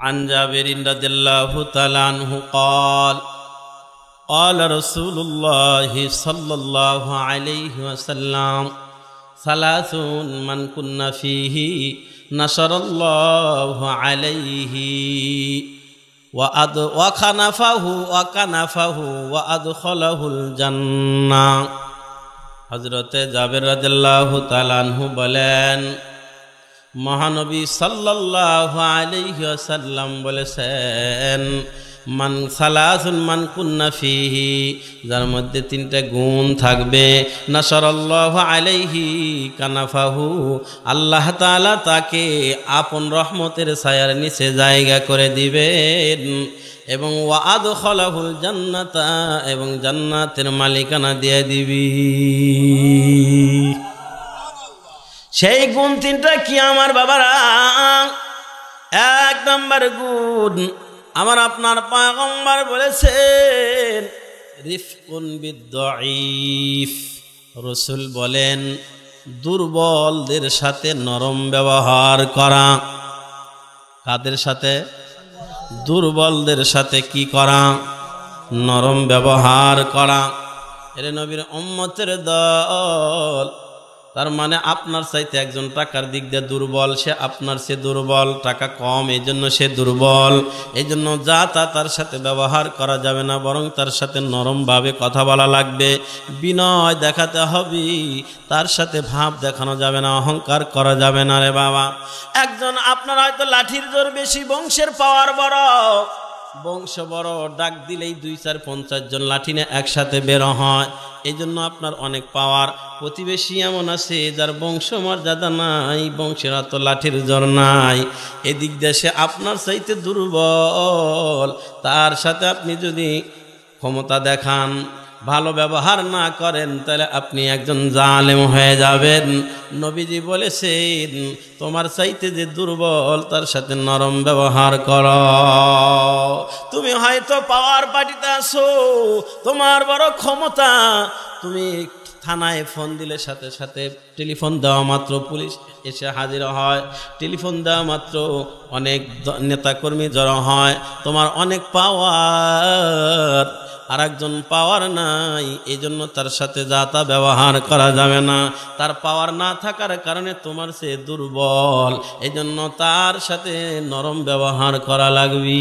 عن جابر رضي الله تعالى عنه قال قال رسول الله صلى الله عليه وسلم ثلاث من كن فيه نشر الله عليه وكنفه وأدخله الجنة হযরতে জাবের রাদিয়াল্লাহু তাআলা আনহু বলেন, মহানবী সাল্লাল্লাহু আলাইহি ওয়াসাল্লাম বলেছেন, মান সালাসুন মান কুন্না ফিহি, যার মধ্যে তিনটা গুণ থাকবে, নাসারাল্লাহু আলাইহি কানাফাহু, আল্লাহ তাআলা তাকে আপন রহমতের ছায়ার নিচে জায়গা করে দিবেন, এবং ওয়াদখালাহুল জান্নাতা, এবং জান্নাতের মালিকানা দিয়ে দিবি। সেই গুণ তিনটা কি আমার বাবারা? এক নম্বর গুণ, আমার আপনার পয়গম্বর বলেছেন রিফকুন বিদ্দাঈফ, রাসূল বলেন দুর্বলদের সাথে নরম ব্যবহার করা। কাদের সাথে? দুর্বলদের সাথে কি করা? নরম ব্যবহার করা। এর নবীর উম্মতের দল, তার মানে আপনার চাইতে একজন টাকার দিক দিয়ে দুর্বল, সে আপনার সে দুর্বল, টাকা কম, এই জন্য সে দুর্বল, এই জন্য যা তা তার সাথে ব্যবহার করা যাবে না, বরং তার সাথে নরমভাবে কথা বলা লাগবে, বিনয় দেখাতে হবে, তার সাথে ভাব দেখানো যাবে না, অহংকার করা যাবে না রে বাবা। একজন আপনার হয়তো লাঠির জোর বেশি, বংশের পাওয়ার বড়, বংশ বড়, ডাক দিলেই 2-4-50 জন লাঠি নিয়ে একসাথে বের হয়, এই জন্য আপনার অনেক পাওয়ার। প্রতিবেশী এমন আছে যার বংশ মর্যাদা নাই, বংশের অত লাঠির জোর নাই, এদিক দেশে আপনার চাইতে দুর্বল, তার সাথে আপনি যদি ক্ষমতা দেখান, ভালো ব্যবহার না করেন, তাহলে আপনি একজন জালেম হয়ে যাবেন। নবীজি বলেছেন তোমার চাইতে যে দুর্বল তার সাথে নরম ব্যবহার করো। তুমি হয়তো পাওয়ার পার্টিতে আছো, তোমার বড় ক্ষমতা, তুমি থানায় ফোন দিলে সাথে সাথে টেলিফোন দেওয়া মাত্র পুলিশ এসে হাজির হয়, টেলিফোন দেওয়া মাত্র অনেক নেতাকর্মী জড়ো হয়, তোমার অনেক পাওয়ার, আর একজন পাওয়ার নাই, এই জন্য তার সাথে যা তা ব্যবহার করা যাবে না। তার পাওয়ার না থাকার কারণে তোমার সে দুর্বল, এই জন্য তার সাথে নরম ব্যবহার করা লাগবে।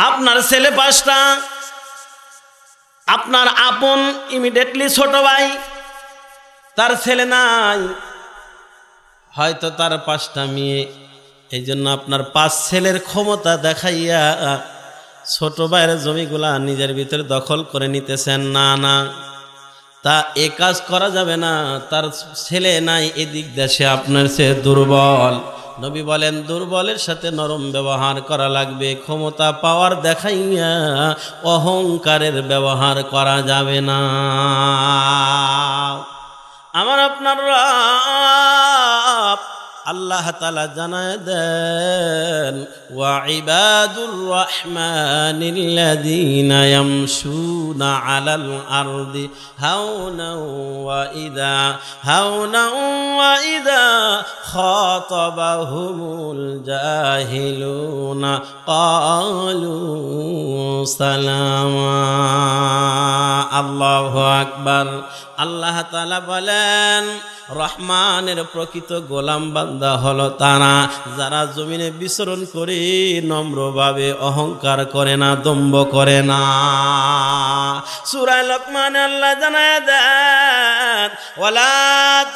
আপনার ছেলে 5টা, আপনার আপন ইমিডিয়েটলি ছোট ভাই, তার ছেলে নাই, হয়তো তার 5টা মেয়ে, এই জন্য আপনার 5 ছেলের ক্ষমতা দেখাইয়া ছোট ভাইয়ের জমিগুলা নিজের ভিতরে দখল করে নিতেছেন। না না, তা এ কাজ করা যাবে না, তার ছেলে নাই, এদিক দেশে আপনার সে দুর্বল। নবী বলেন দুর্বলের সাথে নরম ব্যবহার করা লাগবে, ক্ষমতা পাওয়ার দেখাইয়া অহংকারের ব্যবহার করা যাবে না। আমার আপনার আল্লাহ তাআলা জানায় দেন, ওয়া ইবাদুর রহমানিল্লাযীনা ইয়ামশুনা আলাল আরদি হাওনাও ওয়া ইযা খাতাবাহুমুল জাহিলুনা ক্বালু সালামা। আল্লাহু আকবার। আল্লাহ তাআলা বলেন রহমানের প্রকৃত গোলাম বান্দা হলো তারা যারা জমিনে বিচরণ করে নম্রভাবে অহংকার করে না, দম্ভ করে না। সূরা লোকমানে আল্লাহ জানায় দেন, ওয়ালা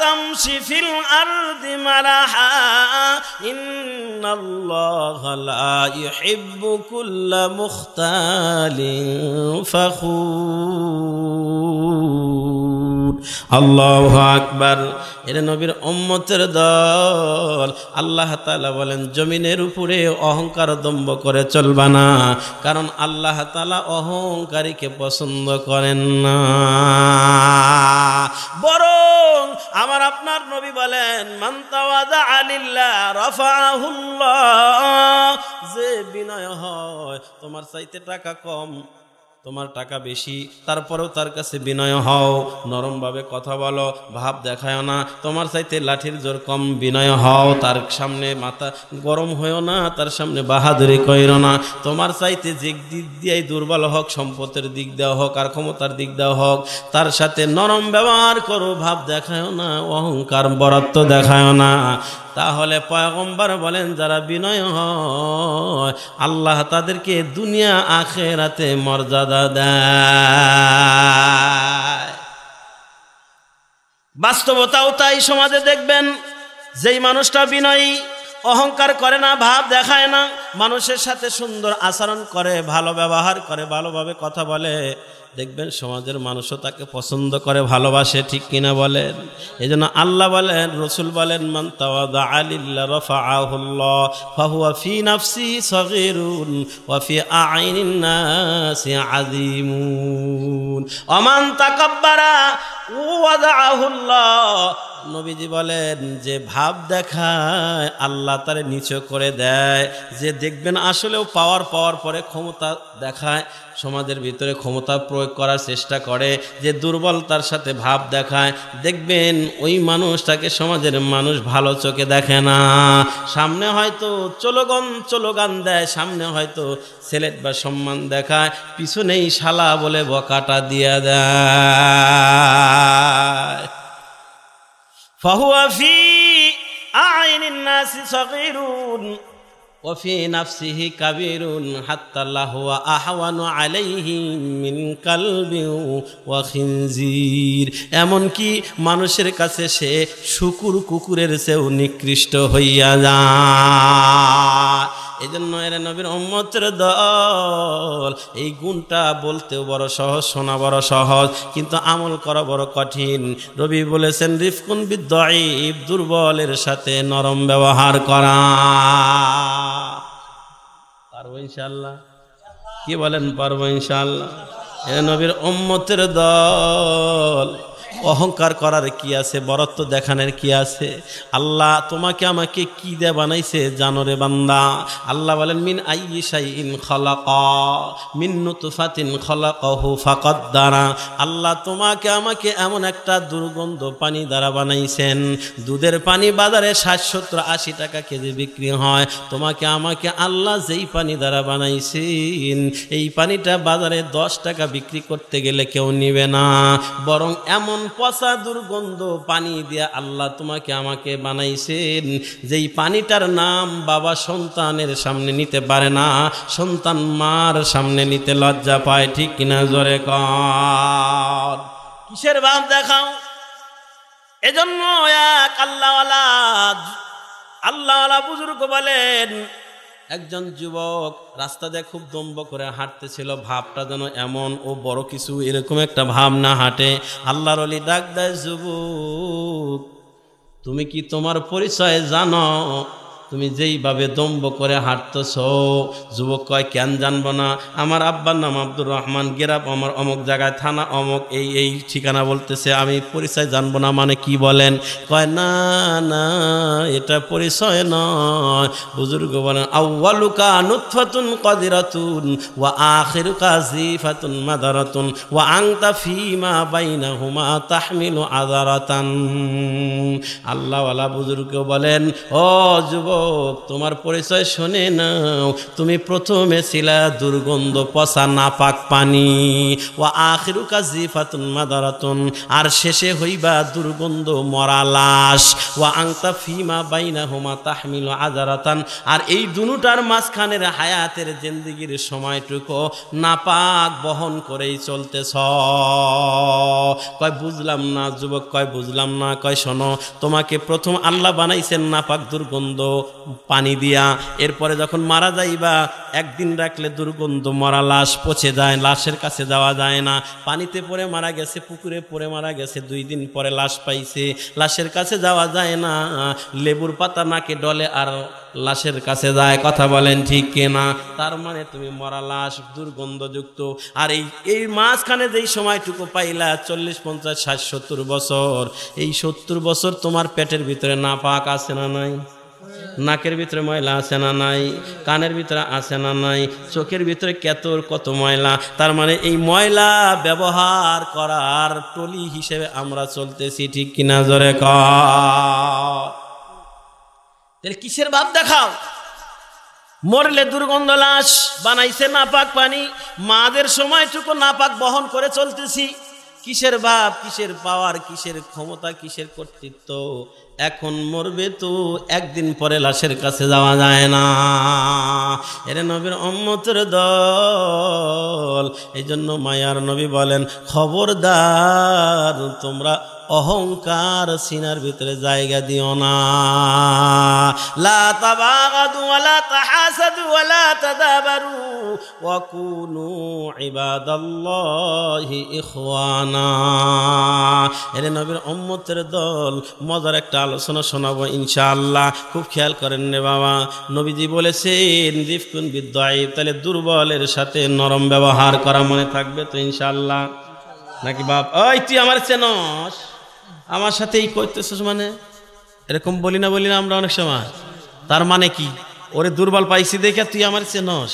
তামশি ফিল আরদি মারাহা ইন্নাল্লাহা লা ইউহিব্বু কুল্লা মুখতালিন ফখুর। আল্লাহু আকবার। এর নবীর উম্মতের দল, আল্লাহ তাআলা বলেন জমিনের উপরে অহংকার দম্ভ করে চলবা না, কারণ আল্লাহ তাআলা অহংকারীকে পছন্দ করেন না। বরং আমার আপনার নবী বলেন মান তাওয়াদা লিল্লাহ রাফাহুল্লাহ, যে বিনয় হয়, তোমার চাইতে টাকা কম, তোমার টাকা বেশি, তারপরেও তার কাছে বিনয় হও, নরমভাবে কথা বলো, ভাব দেখায় না। তোমার চাইতে লাঠির জোর কম, বিনয় হও, তার সামনে মাথা গরম হয়েও না, তার সামনে বাহাদুরি কইরো না। তোমার চাইতে যে দিক দিয়েই দুর্বল হোক, সম্পদের দিক দেওয়া হোক আর ক্ষমতার দিক দেওয়া হোক, তার সাথে নরম ব্যবহার করো, ভাব দেখায় না, অহংকার বরত্ব দেখায় না। তাহলে পয়গম্বর বলেন যারা বিনয় হয় আল্লাহ তাদেরকে দুনিয়া আখিরাতে মর্যাদা দেয়। বাস্তবতাও তাই। সমাজে দেখবেন যেই মানুষটা বিনয়ী, অহংকার করে না, ভাব দেখায় না, মানুষের সাথে সুন্দর আচরণ করে, ভালো ব্যবহার করে, ভালোভাবে কথা বলে, দেখবেন সমাজের মানুষও তাকে পছন্দ করে, ভালোবাসে। ঠিক কিনা বলেন? এই জন্য আল্লাহ বলেন, রসুল বলেন, মান তাওয়াদাআ লিল্লাহি রাফাআহুল্লাহ ফাহুয়া ফি নাফসি সগীরুন ওয়া ফি আ'ইনিন নাসি আযীমুন ওয়া মান তাকাব্বারা ওয়াদাআহুল্লাহ। নবীজি বলেন যে ভাব দেখায় আল্লাহ তারে নিচু করে দেয়। যে দেখবেন আসলেও পাওয়ার পরে ক্ষমতা দেখায়, সমাজের ভিতরে ক্ষমতা প্রয়োগ করার চেষ্টা করে, যে দুর্বল তার সাথে ভাব দেখায়, দেখবেন ওই মানুষটাকে সমাজের মানুষ ভালো চোখে দেখে না। সামনে হয়তো চলোগান দেয়, সামনে হয়তো সেলেট বা সম্মান দেখায়, পিছনেই শালা বলে বকাটা দিয়ে দেয়। ফাহুয়া ফি আ'ইনিন নাসি সগীরুন ওয়া ফি নাফসিহি কাবীরুন হাত্তা লাহুয়া আহওয়ানু আলাইহি মিন কালবিন ওয়া খিনজির। এমনকি মানুষের কাছে সে শুকুর কুকুরের চেয়েও নিকৃষ্ট হইয়া যায়। এই জন্য এর নবীর উম্মতের দল, এই গুণটা বলতেও বড় সহজ, শোনা বড় সহজ, কিন্তু আমল করা বড় কঠিন। নবী বলেছেন রিফকুন বিদ্দাঈফ, দুর্বলের সাথে নরম ব্যবহার করা। পারবো ইনশাআল্লাহ? কি বলেন পারবো ইনশাআল্লাহ? এর নবীর উম্মতের দল। অহংকার করার কি আছে, বরত্ব দেখানোর কি আছে? আল্লাহ তোমাকে আমাকে কি দিয়ে বানাইছে জানো রে বান্দা? আল্লাহ বলেন মিন আইয়ি শাইইন খালাকা মিন নুতফাতিন খালাকাহু ফাকদ্দারা। আল্লাহ তোমাকে আমাকে এমন একটা দুর্গন্ধ পানি দ্বারা বানাইছেন, দুধের পানি বাজারে ৬০-৭০-৮০ টাকা কেজি বিক্রি হয়। তোমাকে আমাকে আল্লাহ যেই পানি দ্বারা বানাইছেন, এই পানিটা বাজারে ১০ টাকা বিক্রি করতে গেলে কেউ নিবে না, বরং এমন পচা দুর্গন্ধ পানি দিয়া আল্লাহ তোমাকে আমাকে বানাইছেন, যেই পানিটার নাম বাবা সন্তানের সামনে নিতে পারে না, সন্তান মার সামনে নিতে লজ্জা পায়। ঠিক কিনা জোরে কর? কিসের ভাব দেখাও? এজন্য এক আল্লাহওয়ালা বুজুর্গ বলেন, একজন যুবক রাস্তা দিয়ে খুব দম্ভ করে হাঁটতেছিল, ভাবটা যেন এমন ও বড় কিছু, এরকম একটা ভাব না হাঁটে। আল্লাহর ওলি ডাক দেয়, যুবক তুমি কি তোমার পরিচয় জানো? তুমি যেইভাবে দম্ভ করে হাঁটতেছ। যুবক কয় কেন জানবো না, আমার আব্বার নাম আব্দুর রহমান, গেরাব আমার অমুক জায়গায়, থানা অমুক, এই ঠিকানা বলতেছে, আমি পরিচয় জানবো না মানে কি বলেন? কয় না না, এটা পরিচয় নয়। বুজুর্গ বলেন আউয়ালুকা নুতফাতুন কাদিরাতুন ওয়া আখিরুকা জিফাতুন মাদারাতুন ওয়া আনতা ফীমা বাইনাহুমা তাহমিলু আযারাতান। আল্লাহওয়ালা বুজুর্গ বলেন, ও যুবক তোমার পরিচয় শুনে নাও, তুমি প্রথমে ছিলা দুর্গন্ধ পচা নাপাক পানি, ওয়া আখিরুকা জিফাতুন মাদারাতুন, আর শেষে হইবা দুর্গন্ধ মরা লাশ, ওয়া আনতা ফীমা বাইনাহুমা তাহমিলু আযারাতান, আর এই দুটার মাঝখানের হায়াতের জিন্দেগির সময়টুকু নাপাক বহন করেই চলতেছ। কয় বুঝলাম না। যুবক কয় বুঝলাম না। কয় শোনো, তোমাকে প্রথম আল্লাহ বানাইছেন নাপাক দুর্গন্ধ পানি দিয়া, এরপরে যখন মারা যাইবা একদিন রাখলে দুর্গন্ধ মরা লাশ পচে যায়, লাশের কাছে যাওয়া যায় না। পানিতে পড়ে মারা গেছে, পুকুরে পড়ে মারা গেছে, 2 দিন পরে লাশ পাইছে, লাশের কাছে যাওয়া যায় না। লেবুর পাতা নাকে ডলে আর লাশের কাছে যায়। কথা বলেন ঠিক কিনা? তার মানে তুমি মরা লাশ, দুর্গন্ধযুক্ত। আর এই মাঝখানে যেই সময়টুকু পাইলা 40, 50, 60, 70 বছর, এই 70 বছর তোমার পেটের ভিতরে নাপাক আছে না নাই? নাকের ভিতরে ময়লা আছে না নাই, কানের ভিতরে আছে না নাই, চোখের ভিতরে কত ময়লা। তার মানে এই ময়লা ব্যবহার করার টলি হিসেবে আমরা চলতেছি, ঠিক কিনা জোরে কর। তাহলে কিসের ভাব দেখাও? মরলে দুর্গন্ধ লাশ, বানাইছে নাপাক পানি, মাদের সময়টুকু নাপাক বহন করে চলতেছি। কিসের ভাব, কিসের পাওয়ার, কিসের ক্ষমতা, কিসের কর্তৃত্ব? এখন মরবে তো একদিন পরে লাশের কাছে যাওয়া যায় না। এরে নবীর উম্মতের দল, এই জন্য মায়ার নবী বলেন, খবরদার তোমরা অহংকার সিনার ভিতরে জায়গা দিও না। লা তাবাগাদু ওয়ালা তাহাসাদু ওয়ালা তাদাবারু ওয়া কুনু ইবাদাল্লাহি ইখওয়ানা। এরে নবীর উম্মতের দল, মজার একটা আলোচনা শোনাবো ইনশাআল্লাহ, খুব খেয়াল করেন রে বাবা। নবীজি বলেছেন রিফকুন বিদ্দাইফ, তাহলে দুর্বলের সাথে নরম ব্যবহার করা, মনে থাকবে তো ইনশাআল্লাহ? নাকি বাপ ওই তুই আমার চেনস, আমার সাথে এই করতেছিস, মানে এরকম বলি না আমরা অনেক সময়। তার মানে কি, ওরে দুর্বল পাইছি দেখে তুই আমার চেনস,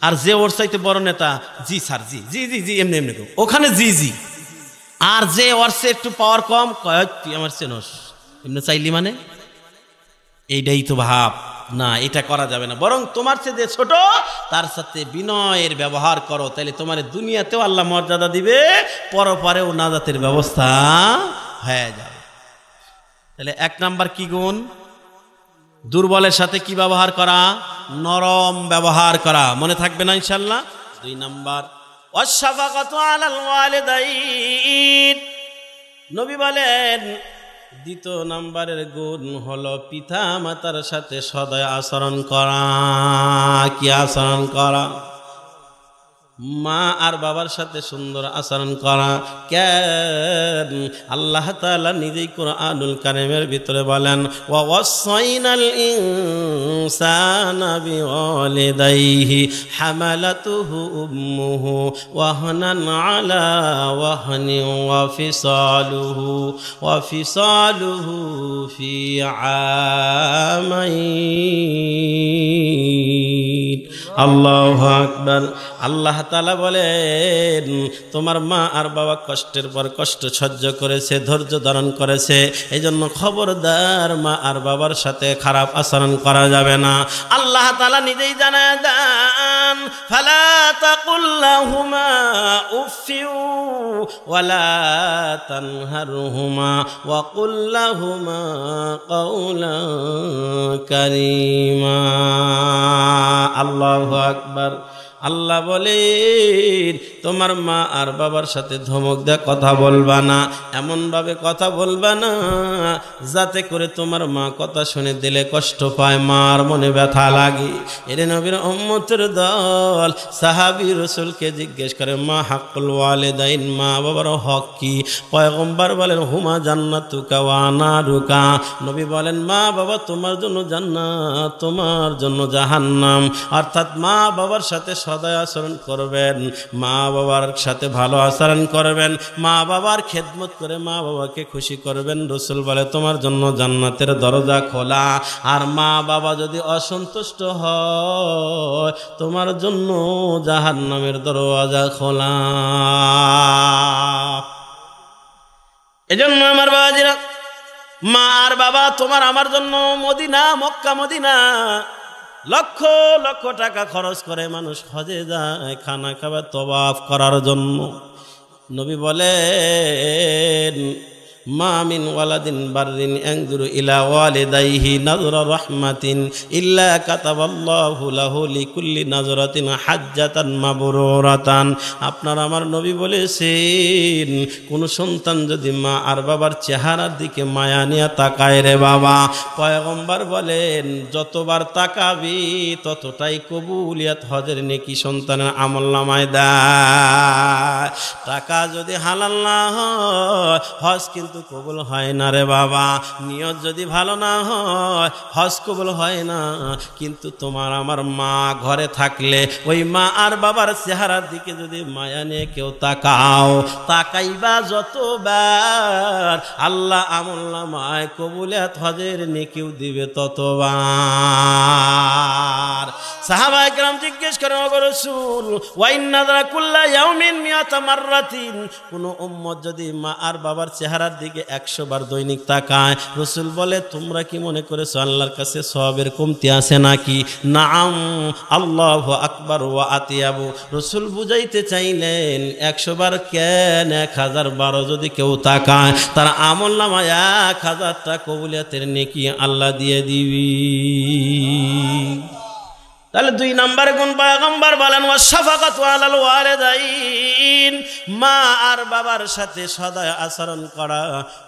আর যে ওর চাইতে বড় নেতা, জি স্যার, জি জি জি জি, এমনি এমনি ওখানে জি জি, আর যে ওর সে একটু পাওয়ার কম, কয় তুই আমার চেনস, এমনি চাইলি মানে? এইটাই তো ভাব না, এটা করা যাবে না। বরং তোমার চেয়ে যে ছোট তার সাথে বিনয়ের ব্যবহার করো, তাহলে তোমার দুনিয়াতেও আল্লাহ মর্যাদা দিবে, পরপারেও নাজাতের ব্যবস্থা হয়ে যাবে। তাহলে 1 নাম্বার কি গুণ? দুর্বলের সাথে কি ব্যবহার করা? নরম ব্যবহার করা, মনে থাকবে না ইনশাআল্লাহ? 2 নাম্বার ওয়াশফাকাতু আলাল ওয়ালিদাইন, নবী বলেন 2 নাম্বারের গুণ হলো পিতা মাতার সাথে সদয় আচরণ করা। কি আচরণ করা? মা আর বাবার সাথে সুন্দর আচরণ করা। কেন? আল্লাহ তাআলা নিজেই কুরআনুল কারীমের ভিতরে বলেন, ওয়া ওয়াসাইনাল ইনসানা বিওয়ালিদাইহি হামালাতুহু উম্মুহু ওয়াহনান আলা ওয়াহনিন ওয়া ফিসালুহু ফি আমাইন। আল্লাহু আকবার। আল্লাহ তাআলা বলেন, তোমার মা আর বাবা কষ্টের পর কষ্ট সহ্য করেছে, ধৈর্য ধারণ করেছে, এই জন্য খবরদার মা আর বাবার সাথে খারাপ আচরণ করা যাবে না। আল্লাহ তাআলা নিজেই জানায় দেন, ফালা তাকুল লাহুমা উফিউ ওয়ালা তানহারহুমা ওয়া কুল লাহুমা কাওলান কারীমা। আল্লাহু আকবার। আল্লাহ বলেন, তোমার মা আর বাবার সাথে ধমক দিয়ে কথা বলবা না, এমনভাবে কথা বলবা না যাতে করে তোমার মা কথা শুনে দিলে কষ্ট পায়, মার মনে ব্যথা লাগে। এরে নবীর উম্মতের দল সাহাবী রাসূলকে জিজ্ঞেস করে, মা হাক্কুল ওয়ালিদাইন, মা বাবার হক কি? পয়গম্বর বলেন, হুমা জান্নাতুকা ওয়া নারুকা। নবী বলেন, মা বাবা তোমার জন্য জান্নাত, তোমার জন্য জাহান্নাম। অর্থাৎ মা বাবার সাথে সদয় আচরণ করবেন, মা বাবার সাথে ভালো আচরণ করবেন, মা বাবার খেদমত করে মা বাবাকে খুশি করবেন। রাসূল বলে, তোমার জন্য জান্নাতের দরজা খোলা। আর মা বাবা যদি অসন্তুষ্ট হয়, তোমার জন্য জাহান্নামের দরজা খোলা। এজন্য আমার বাবাজিরা, মা আর বাবা তোমার আমার জন্য Medina, Mecca Medina lakh lakh টাকা খরচ করে মানুষ হজে যায় খানা খাবার তওয়াফ করার জন্য। নবী বলেন, মা মিন ওয়ালাদিন বাররিন ইয়ানজুরু ইলা ওয়ালিদাইহি নাযরা রাহমাতিন ইল্লা কাতাবাল্লাহু লাহু লিকুল্লি নাযরাতিন হাজ্জাতান মাবরুরাতান। আপনার আমার নবী বলেছেন, কোন সন্তান যদি মা আর বাবার চেহারার দিকে মায়া নিয়ে তাকায় রে বাবা, পয়গম্বর বলেন যতবার তাকাবি ততটাই কবুলিয়াত হজের নেকি সন্তানের আমলনামায় দেয়। টাকা যদি হালাল না হয়, হজ কিন্তু কিন্তু কবুল হয় না রে বাবা। নিয়ত যদি ভালো না হয় হজ কবুল হয় না। কিন্তু তোমার আমার মা ঘরে থাকলে ওই মা আর বাবার চেহারার দিকে যদি মায়া নিয়ে কেউ তাকাও, তাকাইবা যতবার আল্লাহ আমলনামায় কবুলিয়াত হজের নেকিও দিবে ততবার। সাহাবায়ে কেরাম জিজ্ঞেস করেন, ওগো রাসূল, ওয়া ইন্না যারা কুল্লা ইয়াউমিন মিয়াতা মাররাতিন, কোন উম্মত যদি মা আর বাবার চেহারার দিকে 100 বার দৈনিক তাকায়, রাসূল বলে তোমরা কি মনে করেছো আল্লাহর কাছে সওয়াবের কমতি আছে নাকি? নাম, আল্লাহু আকবার ওয়া আতিয়াবু। রাসূল বুঝাইতে চাইলেন 100 বার কেন, 1000 বারও যদি কেউ তাকায় তার আমলনামায় 1000টা কবুলিয়াতের নেকি আল্লাহ দিয়ে দিবি। তাহলে 2 নম্বর গুণ পয়গম্বর বলেন ওয়াশফাকাতু আলাল ওয়ালিদাইন, মা আর বাবার সাথে সদা আচরণ করা।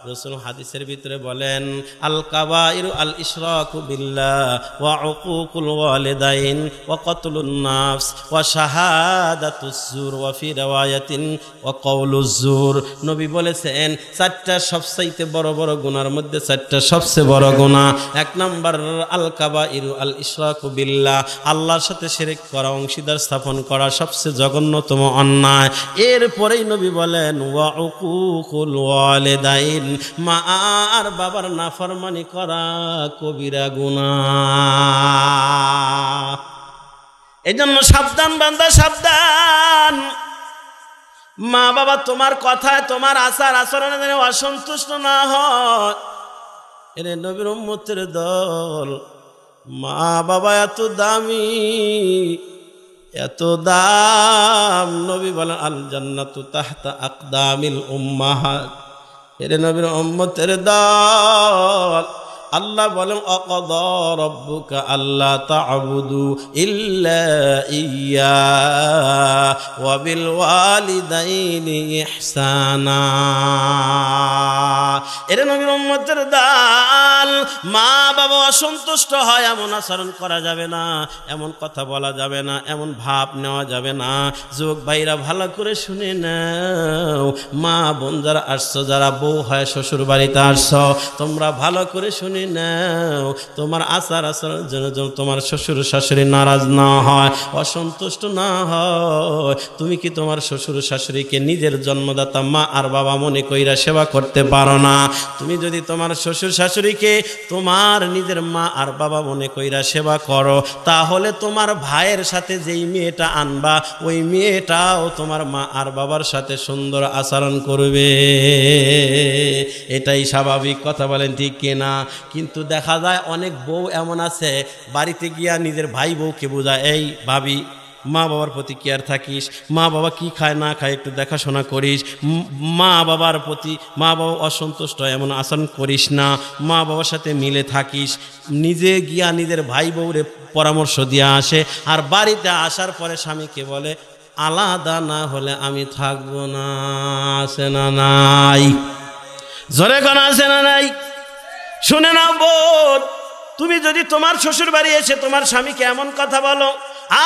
রাসূল হাদিসের ভিতরে বলেন আল কাবাইরু আল ইশরাকু বিল্লাহ ওয়া উকুকুল ওয়ালিদাইন ওয়া কতলুন নাফস ওয়া শাহাদাতুজ জুর ওয়া ফি riwayatin ওয়া কওলুজ জুর। নবী বলেছেন 4টা সবচাইতে বড় বড় গুনার মধ্যে 4টা সবচেয়ে বড় গুনাহ। 1 নম্বর আল কাবাইরু আল ইশরাকু বিল্লাহ, আল্লাহর সাথে শিরক করা, অংশীদার স্থাপন করা সবচেয়ে জঘন্যতম অন্যায়। এরপরেই নবী বলেন ওয়া উকুকুল ওয়ালিদাইন, মা আর বাবার নাফরমানি করা কবিরা গুনাহ। এজন্য সাবধান বান্দা, সাবধান। মা বাবা তোমার কথায় তোমার আচার আচরণে যেন অসন্তুষ্ট না হয়। এর নবীর উম্মতের দল, মা বাবা এত দামি, এত দাম। নবী বলেন আল জান্নাতু তাহতা আকদামিল উম্মাহাত। এর নবীর উম্মতের দল, আল্লাহ বলেন অকদা রব্বুকা আল্লা তা'বুদু ইল্লা ইয়্যা ওয়া বিল ওয়ালিদাইনি ইহসানা। এর নবীর উম্মতের দল, মা বাবা অসন্তুষ্ট হয় এমন আচরণ করা যাবে না, এমন কথা বলা যাবে না, এমন ভাব নেওয়া যাবে না। যুবক ভাইরা ভালো করে শুনে নাও, মা বোন যারা আসছো, যারা বউ হয় শ্বশুর বাড়িতে আসছো, তোমরা ভালো করে শুনে নাও, তোমার আচার আচরণ যেন তোমার শ্বশুর শাশুড়ি নারাজ না হয়, অসন্তুষ্ট না হয়। তুমি কি তোমার শ্বশুর শাশুড়িকে নিজের জন্মদাতা মা আর বাবা মনে কইরা সেবা করতে পারো না? তুমি যদি তোমার শ্বশুর শাশুড়িকে তোমার নিজের মা আর বাবা মনে কইরা সেবা করো, তাহলে তোমার ভাইয়ের সাথে যেই মেয়েটা আনবা ওই মেয়েটাও তোমার মা আর বাবার সাথে সুন্দর আচরণ করবে। এটাই স্বাভাবিক, কথা বলেন ঠিক কিনা? কিন্তু দেখা যায় অনেক বউ এমন আছে, বাড়িতে গিয়া নিজের ভাই বউকে বোঝায়, এই ভাবি মা বাবার প্রতি কেয়ার থাকিস, মা বাবা কি খায় না খায় একটু দেখাশোনা করিস, মা বাবার প্রতি মা বাবা অসন্তুষ্ট এমন আচরণ করিস না, মা বাবার সাথে মিলে থাকিস। নিজে গিয়া নিজের ভাই বউরে পরামর্শ দিয়ে আসে, আর বাড়িতে আসার পরে স্বামীকে বলে আলাদা না হলে আমি থাকবো না। আছে না নাই? জোরে কোন আছে না নাই? শুনে নাও বোন, তুমি যদি তোমার শ্বশুর বাড়ি এসে তোমার স্বামীকে এমন কথা বলো,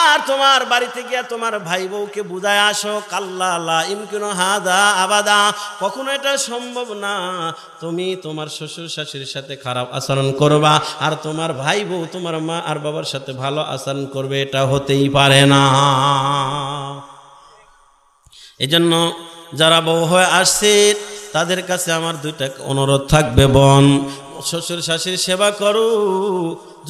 আর তোমার বাড়িতে গিয়া তোমার ভাই বউকে বুঝায় আসো, কাল্লা লা ইমকিনু হাদা আবাদা, কখনো এটা সম্ভব না। তুমি তোমার শ্বশুর শাশুড়ির সাথে খারাপ আচরণ করবা, আর তোমার ভাই বউ তোমার মা আর বাবার সাথে ভালো আচরণ করবে, এটা হতেই পারে না। এজন্য যারা বউ হয়ে আসছে তাদের কাছে আমার 2টা অনুরোধ থাকবে। বোন, শ্বশুর শাশুড়ির সেবা করো।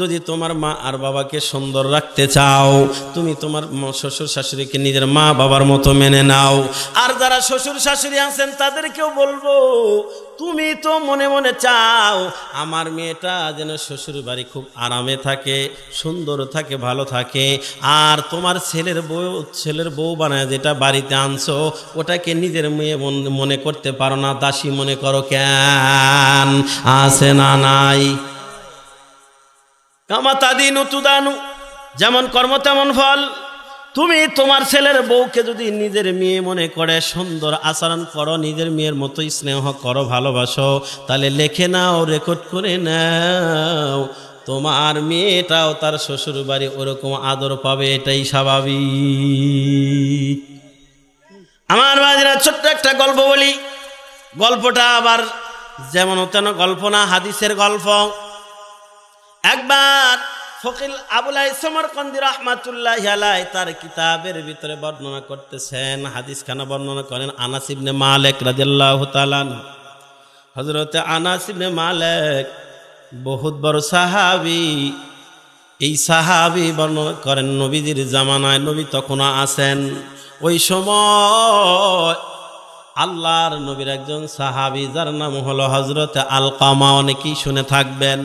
যদি তোমার মা আর বাবাকে সুন্দর রাখতে চাও, তুমি তোমার শ্বশুর শাশুড়িকে নিজের মা বাবার মতো মেনে নাও। আর যারা শ্বশুর শাশুড়ি আছেন তাদেরকেও বলবো, তুমি তো মনে মনে চাও আমার মেয়েটা যেন শ্বশুর বাড়ি খুব আরামে থাকে, সুন্দর থাকে, ভালো থাকে, আর তোমার ছেলের বউ বানায় যেটা বাড়িতে আনছো ওটাকে নিজের মেয়ে মনে করতে পারো না, দাসী মনে করো কেন? আছে না নাই? কামাতাদিনু তুদানু, যেমন কর্ম তেমন ফল। তুমি তোমার ছেলের বউকে যদি নিজের মেয়ে মনে করে সুন্দর আচরণ করো, নিজের মেয়ের মতো স্নেহ করো, ভালোবাসো, তাহলে লেখে নাও, রেকর্ড করে নাও, তোমার মেয়েটাও তার শ্বশুর বাড়ি ওরকম আদর পাবে। এটাই স্বাভাবিক। আমার বাজিরা ছোট্ট একটা গল্প বলি, গল্পটা আবার যেমন তেন গল্প না, হাদিসের গল্প। একবার ফকিল আবুল সমরকন্দি রাহমাতুল্লাহি আলাইহি তার কিতাবের ভিতরে বর্ণনা করতেছেন, হাদিসখানা বর্ণনা করেন আনাস ইবনে মালিক রাদিয়াল্লাহু তাআলা। হযরত আনাস ইবনে মালিক বহুত বড় সাহাবী। এই সাহাবী বর্ণনা করেন নবীজির জামানায়, নবী তখন আছেন, ওই সময় আল্লাহর নবীর একজন সাহাবী যার নাম হলো হযরত আলকামা। অনেকেই শুনে থাকবেন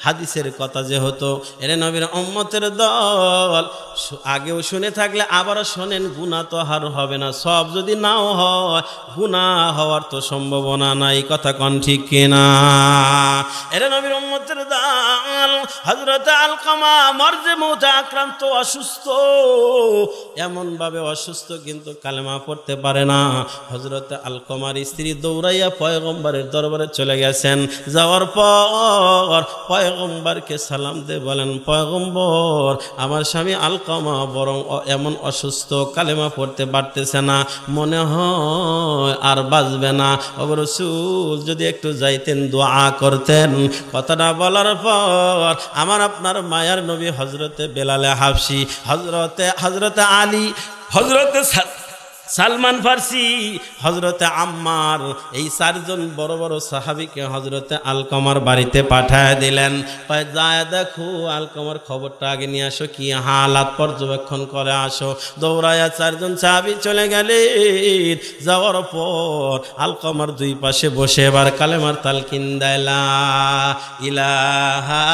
হাদিসের কথা যেহেতু এর নবীর উম্মতের দল, আগেও শুনে থাকলে আবারও শোনেন, গুনাহ তো আর হবে না। সব যদি নাও হয়, গুনাহ হওয়ার তো সম্ভাবনা নাই, কথা কোন ঠিক কিনা? এর নবীর উম্মতের দল হযরত আলকামা মরজে মউতে আক্রান্ত, অসুস্থ, এমন ভাবে অসুস্থ কিন্তু কালেমা পড়তে পারে না। হযরত আলকামার স্ত্রী দৌড়াইয়া পয়গম্বরের দরবারে চলে গেছেন। যাওয়ার পর পয়গম্বরকে সালাম দিয়ে বলেন, পয়গম্বর, আমার স্বামী আলকামা বরং এমন অসুস্থ, কালেমা পড়তে পারতেছে না, মনে হয় আর বাঁচবে না। ও রাসূল, যদি একটু যাইতেন, দোয়া করতেন। কথাটা বলার পর আমার আপনার মায়ার নবী হযরতে বেলালে হাবশি, হযরতে আলী, হযরতে সালমান ফার্সি, হযরতে আম্মার, এই চারজন বড় বড় সাহাবীকে হযরতে আলকামার বাড়িতে পাঠায় দিলেন। যায় দেখো আলকামার খবরটা আগে নিয়ে আসো, কি হালাত পর্যবেক্ষণ করে আসো। দৌড়ায়া চারজন সাহাবী চলে গেলেন। যাওয়ার পর আলকামার দুই পাশে বসে এবার কালেমার তালকিন দেয়, লা ইলাহা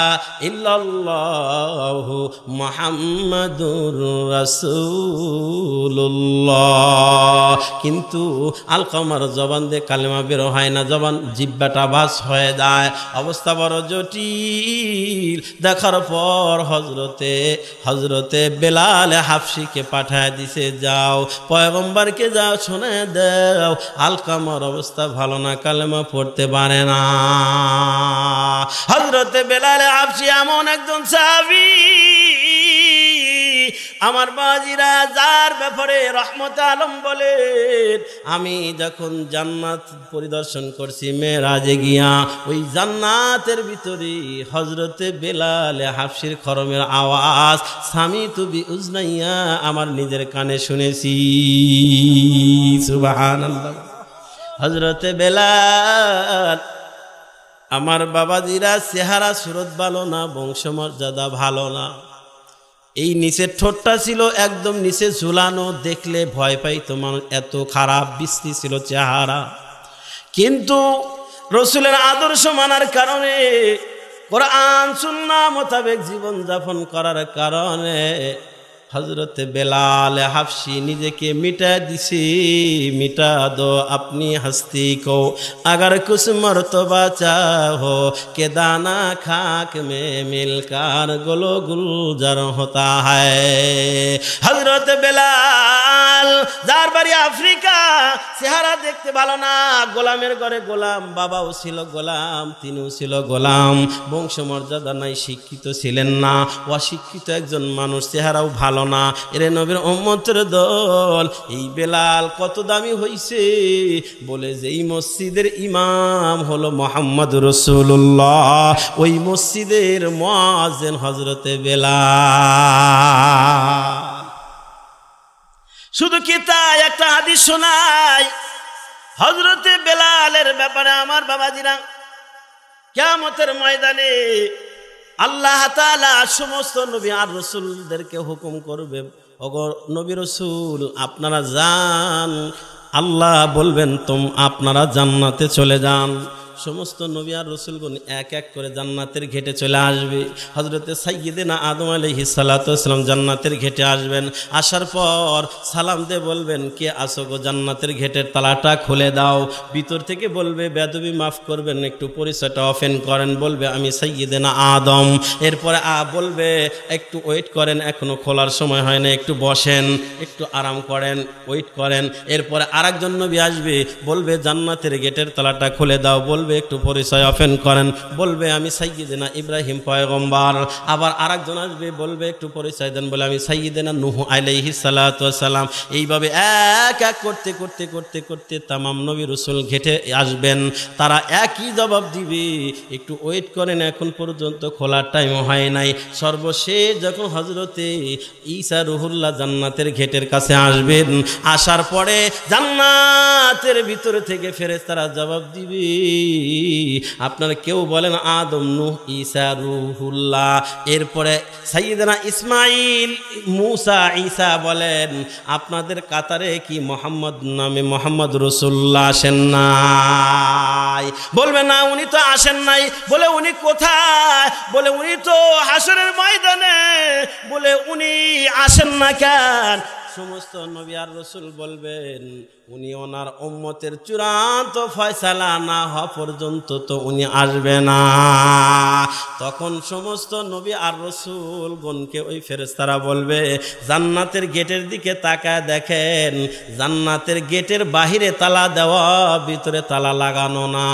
ইল্লাল্লাহু মুহাম্মাদুর রাসূলুল্লাহ। কিন্তু আলকামার জবান দিয়ে কালেমা বের হয় না, জবান জিহ্বাটা বাস হয়ে যায়, অবস্থা বড় জটিল। দেখার পর হযরতে বেলাল হাবশিকে পাঠায় দিছে, যাও পয়গম্বরকে যাও শুনে দাও আলকামার অবস্থা ভালো না, কালেমা পড়তে পারে না। হযরতে বেলাল হাবশি এমন একজন সাহাবী, আমার বাজিরা, যার ব্যাপারে রহমত আলম বলেন, আমি যখন জান্নাত পরিদর্শন করছি মেরাজে গিয়া, ওই জান্নাতের ভিতরে হযরতে বেলাল হাবশির খরমের আওয়াজ সামিতু বিউজনাইয়া আমার নিজের কানে শুনেছি। সুবহানাল্লাহ। হযরতে বেলাল, আমার বাবাজিরা, চেহারা সুরত ভালো না, বংশমর্যাদা ভালো না। এই নিচের ঠোঁটটা ছিল একদম নিচে ঝুলানো, দেখলে ভয় পাইতো মানুষ, এত খারাপ বিশ্রী ছিল চেহারা। কিন্তু রসুলের আদর্শ মানার কারণে, কোরআন সুন্নাহ মোতাবেক জীবন যাপন করার কারণে হযরতে বেলাল হাবশি নিজেকে মিটা দিছি। মিটা দো अपनी हस्ती को, अगर कुछ मर्तबा चाहो के दाना खाक में मिलकर गुलो गुलजार होता है। हजरत बेलाल, যার বাড়ি আফ্রিকা, চেহারা দেখতে ভালো না, গোলামের ঘরে গোলাম, বাবাও ছিল গোলাম, তিনিও ছিল গোলাম, বংশমর্যাদা নাই, শিক্ষিত ছিলেন না, অশিক্ষিত একজন মানুষ, চেহারাও ভালো না। এর নবীর উম্মতের দল, এই বেলাল কত দামি হইছে বলে, যেই মসজিদের ইমাম হলো মুহাম্মদুর রাসূলুল্লাহ, ওই মসজিদের মুয়াজ্জিন হযরতে বেলাল। শুধু কি তাই, একটা হাদিস শোনাই হযরতে বেলালের ব্যাপারে। আমার বাবাজিরা, কিয়ামতের ময়দানে আল্লাহ তাআলা সমস্ত নবী আর রাসূলদেরকে হুকুম করবে, ওগো নবী রাসূল আপনারা যান। আল্লাহ বলবেন, আপনারা জান্নাতে চলে যান। সমস্ত নবী আর রাসূলগণ এক এক করে জান্নাতের ঘেটে চলে আসবে। হযরতে সাইয়্যিদিনা আদম আলাইহিস সালাতু ওয়াস সালাম জান্নাতের ঘেটে আসবেন। আসার পর সালাম দিয়ে বলবেন, কে আসো গো, জান্নাতের ঘেটের তালাটা খুলে দাও। ভিতর থেকে বলবে, বেয়াদবি মাফ করবেন, একটু পরিচয়টা ওপেন করেন। বলবে, আমি সাইয়্যিদিনা আদম। এরপরে বলবে, একটু ওয়েট করেন, এখনো খোলার সময় হয় না, একটু বসেন, একটু আরাম করেন, ওয়েট করেন। এরপরে আরেকজন নবী আসবে, বলবে, জান্নাতের গেটের তালাটা খুলে দাও। বলবে একটু পরিচয় ওপেন করেন, বলবে আমি সাইয়্যিদিনা ইব্রাহিম পয়গম্বর। আবার আরেকজন আসবে বলবে একটু পরিচয় দেন, বলে আমি সাইয়্যিদিনা নূহ আলাইহিস সালাতু ওয়াস সালাম। এইভাবে এক এক করতে করতে করতে করতে তামাম নবী রাসূল ঘেটে আসবেন, তারা একই জবাব দিবে। একটু ওয়েট করেন, এখন পর্যন্ত খোলার টাইম হয় নাই। সর্বশেষ যখন হযরতে ঈসা রুহুল্লাহ জান্নাতের গেটের কাছে আসবেন, আসার পরে জান্নাতের ভিতর থেকে ফেরেশতারা জবাব দিবে, আপনারা কেউ বলেন আদম, নূহ, ঈসা, রুহুল্লাহ। এরপরে সাইয়্যিদনা ইসমাইল, মূসা, ঈসা বলেন আপনাদের কাতারে কি মোহাম্মদ নামে মোহাম্মদ রাসূলুল্লাহ আসেন নাই? বলবে না, উনি তো আসেন নাই। বলে উনি কোথায়? বলে উনি তো হাসরের ময়দানে। বলে উনি আসেন না কেন? সমস্ত নবী আর রাসূল বলবেন উনি ওনার উম্মতের চূড়ান্ত ফয়সালা না হওয়া পর্যন্ত তো উনি আসবে না। তখন সমস্ত নবী আর রাসূলগণকে ওই ফেরেশতারা বলবে জান্নাতের গেটের দিকে তাকায় দেখেন, জান্নাতের গেটের বাহিরে তালা দেওয়া, ভিতরে তালা লাগানো না।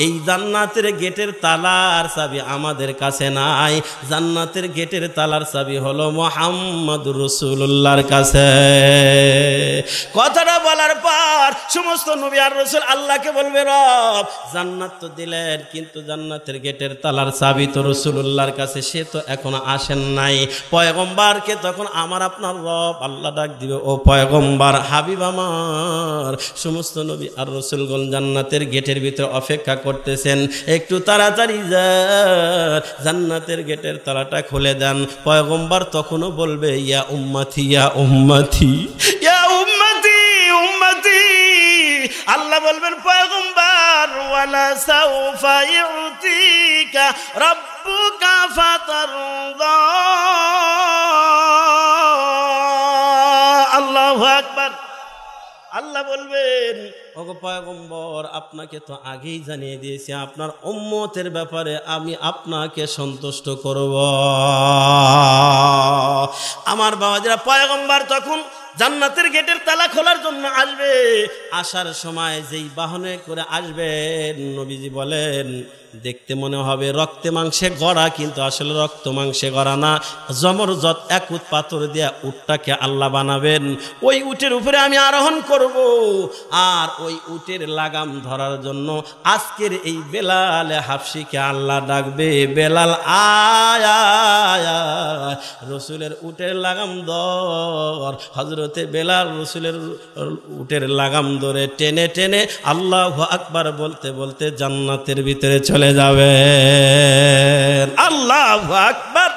এই জান্নাতের গেটের তালার চাবি আমাদের কাছে নাই, জান্নাতের গেটের তালার চাবি হলো মুহাম্মদুর রাসূলুল্লাহর কাছে। কথাটা বলার পর সমস্ত নবী আর রাসূল আল্লাহকে বলবে রব জান্নাত তো দিলেন, কিন্তু জান্নাতের গেটের তালার চাবি তো রাসূলুল্লাহর কাছে, সে তো এখনো আসেন নাই। পয়গম্বরকে তখন আমার আপনার রব আল্লাহ ডাক দিবে, ও পয়গম্বর হাবিব আমার, সমস্ত নবী আর রাসূলগণ জান্নাতের গেটের ভিতরে অপেক্ষা করতেছেন, একটু তাড়াতাড়ি যান, জান্নাতের গেটের তালাটা খুলে দেন। পয়গম্বর তখনও বলবে ইয়া উম্মতি ইয়া উম্মতি ইয়া উম্মতি উম্মতি। আল্লাহ বলবেন পয়গম্বর ওয়ালা সাউফা ইউতিকা রাব্বুকা ফাতারদা। আল্লাহু আকবার। আল্লাহ বলবেন ওগো পয়গম্বর আপনাকে তো আগেই জানিয়ে দিয়েছি আপনার উম্মতের ব্যাপারে আমি আপনাকে সন্তুষ্ট করব। আমার বাবাজিরা, পয়গম্বর তখন জান্নাতের গেটের তালা খোলার জন্য আসবে। আসার সময় যেই বাহনে করে আসবেন, নবীজি বলেন দেখতে মনে হবে রক্তে মাংসে গড়া, কিন্তু আসলে রক্ত মাংসে গড়া না, জমরজত একুত পাথর দিয়া উটটাকে আল্লাহ বানাবেন। ওই উটের উপরে আমি আরোহণ করব, আর ওই উটের লাগাম ধরার জন্য আজকের এই বেলাল হাফসিকে আল্লাহ ডাকবে, বেলাল আয় আয় আয়, রসুলের উটের লাগাম ধর। হযরতে বেলাল রসুলের উটের লাগাম ধরে টেনে টেনে আল্লাহু আকবার বলতে বলতে জান্নাতের ভিতরে চলে যাবে। আল্লাহু আকবার।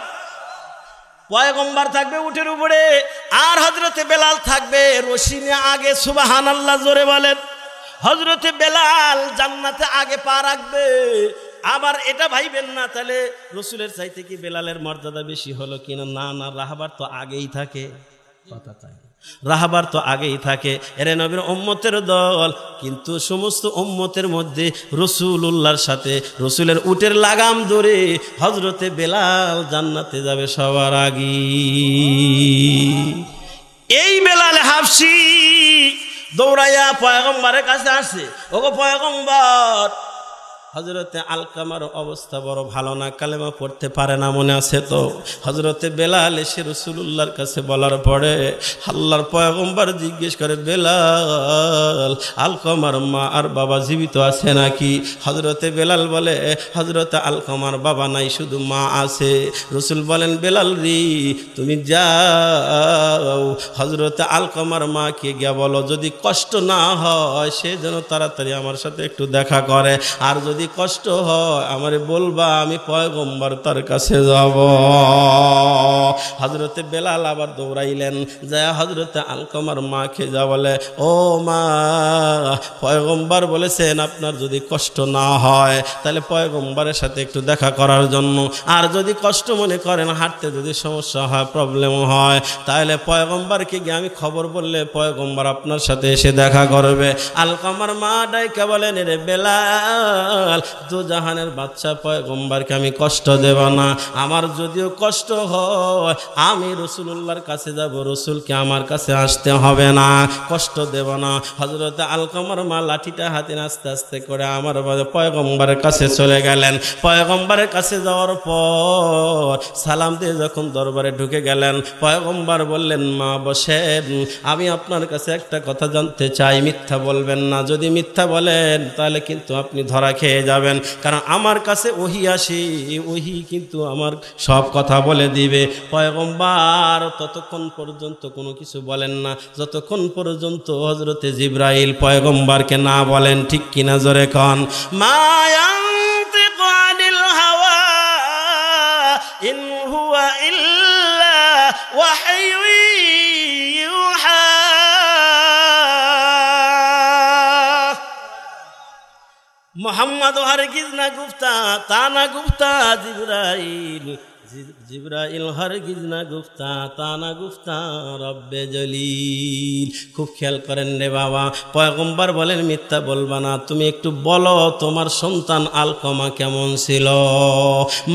পয়গম্বর থাকবে উটের উপরে, আর হযরতে বেলাল থাকবে রশি নিয়ে আগে। সুবহানাল্লাহ জোরে বলেন। হযরতে বেলাল জান্নাতে আগে পা রাখবে। আবার এটা ভাইবেন না তাহলে রসুলের চাইতে কি বেলালের মর্যাদা বেশি হলো কিনা? না না, রাহাবার তো আগেই থাকে, কথা তাই, রাহাবার তো আগেই থাকে। এরে নবীর উম্মতের দল, কিন্তু সমস্ত উম্মতের মধ্যে রাসূলুল্লাহর সাথে রসুলের উটের লাগাম ধরে হযরতে বেলাল জান্নাতে যাবে সবার আগে। এই বেলাল হাফসি দৌড়াইয়া পয়গম্বরের কাছে আসে, ওগো পয়গম্বর, হযরতে আলকামার অবস্থা বড় ভালো না, কালেমা পড়তে পারে না, মনে আছে তো? হযরতে বেলাল এসে রাসূলুল্লাহর কাছে বলার পরে আল্লাহর পয়গম্বর জিজ্ঞেস করে, বেলাল আলকামার মা আর বাবা জীবিত আছে নাকি? হযরতে বেলাল বলে, হযরতে আলকামার বাবা নাই, শুধু মা আছে। রাসূল বলেন, বেলাল রে তুমি যাও হযরতে আলকামার মাকে গিয়া বলো যদি কষ্ট না হয় সে যেন তাড়াতাড়ি আমার সাথে একটু দেখা করে, আর যদি কষ্ট হয় আমারে বলবা, আমি পয়গম্বর তার কাছে যাব। হযরতে বেলাল আবার দৌড়াইলেন, যায় হযরতে আলকামার মাকে যা বলে, ও মা, পয়গম্বর বলেছেন আপনার যদি কষ্ট না হয় তাহলে পয়গম্বরের সাথে একটু দেখা করার জন্য, আর যদি কষ্ট মনে করেন হাঁটতে যদি সমস্যা হয়, প্রবলেম হয়, তাহলে পয়গম্বরকে গিয়ে আমি খবর বললে পয়গম্বর আপনার সাথে এসে দেখা করবে। আলকামার মা ডাইকা বলেন, রে বেলাল দয়াল দুজাহানের বাদশা পয়গম্বরকে আমি কষ্ট দেব না। আমার যদিও কষ্ট হয় আমি রাসূলুল্লাহর কাছে যাব, রাসূলকে আমার কাছে আসতে হবে না, কষ্ট দেব না। হযরত আলকামার মা লাঠিটা হাতে আস্তে আস্তে করে আমার পয়গম্বরের কাছে চলে গেলেন। পয়গম্বরের কাছে যাওয়ার পর সালাম দিয়ে যখন দরবারে ঢুকে গেলেন, পয়গম্বর বললেন, মা বসেন, আমি আপনার কাছে একটা কথা জানতে চাই, মিথ্যা বলবেন না। যদি মিথ্যা বলেন তাহলে কিন্তু আপনি ধরা খেয়ে যাবেন, কারণ আমার কাছে ওহী আসে, ওহী কিন্তু আমার সব কথা বলে দিবে। পয়গম্বর ততক্ষণ পর্যন্ত কোনো কিছু বলেন না যতক্ষণ পর্যন্ত হযরতে জিবরাইল পয়গম্বরকে না বলেন। ঠিক কিনা জোরে কন? মা ইয়ানতিকু আনিল হাওয়া ইন হুয়া ইল্লা ওয়াহয়ু ইউহা। মোহাম্মদ হরগিজ না গুফতা, তা না গুফতা জিবরাইল, জিবরাইল হরগিজ না গুফতা, তা না গুফতা রব্বে জলিল। খুব খেয়াল করেন রে বাবা, পয়গম্বর বলেন মিথ্যা বলবা না, তুমি একটু বলো তোমার সন্তান আলকমা কেমন ছিল।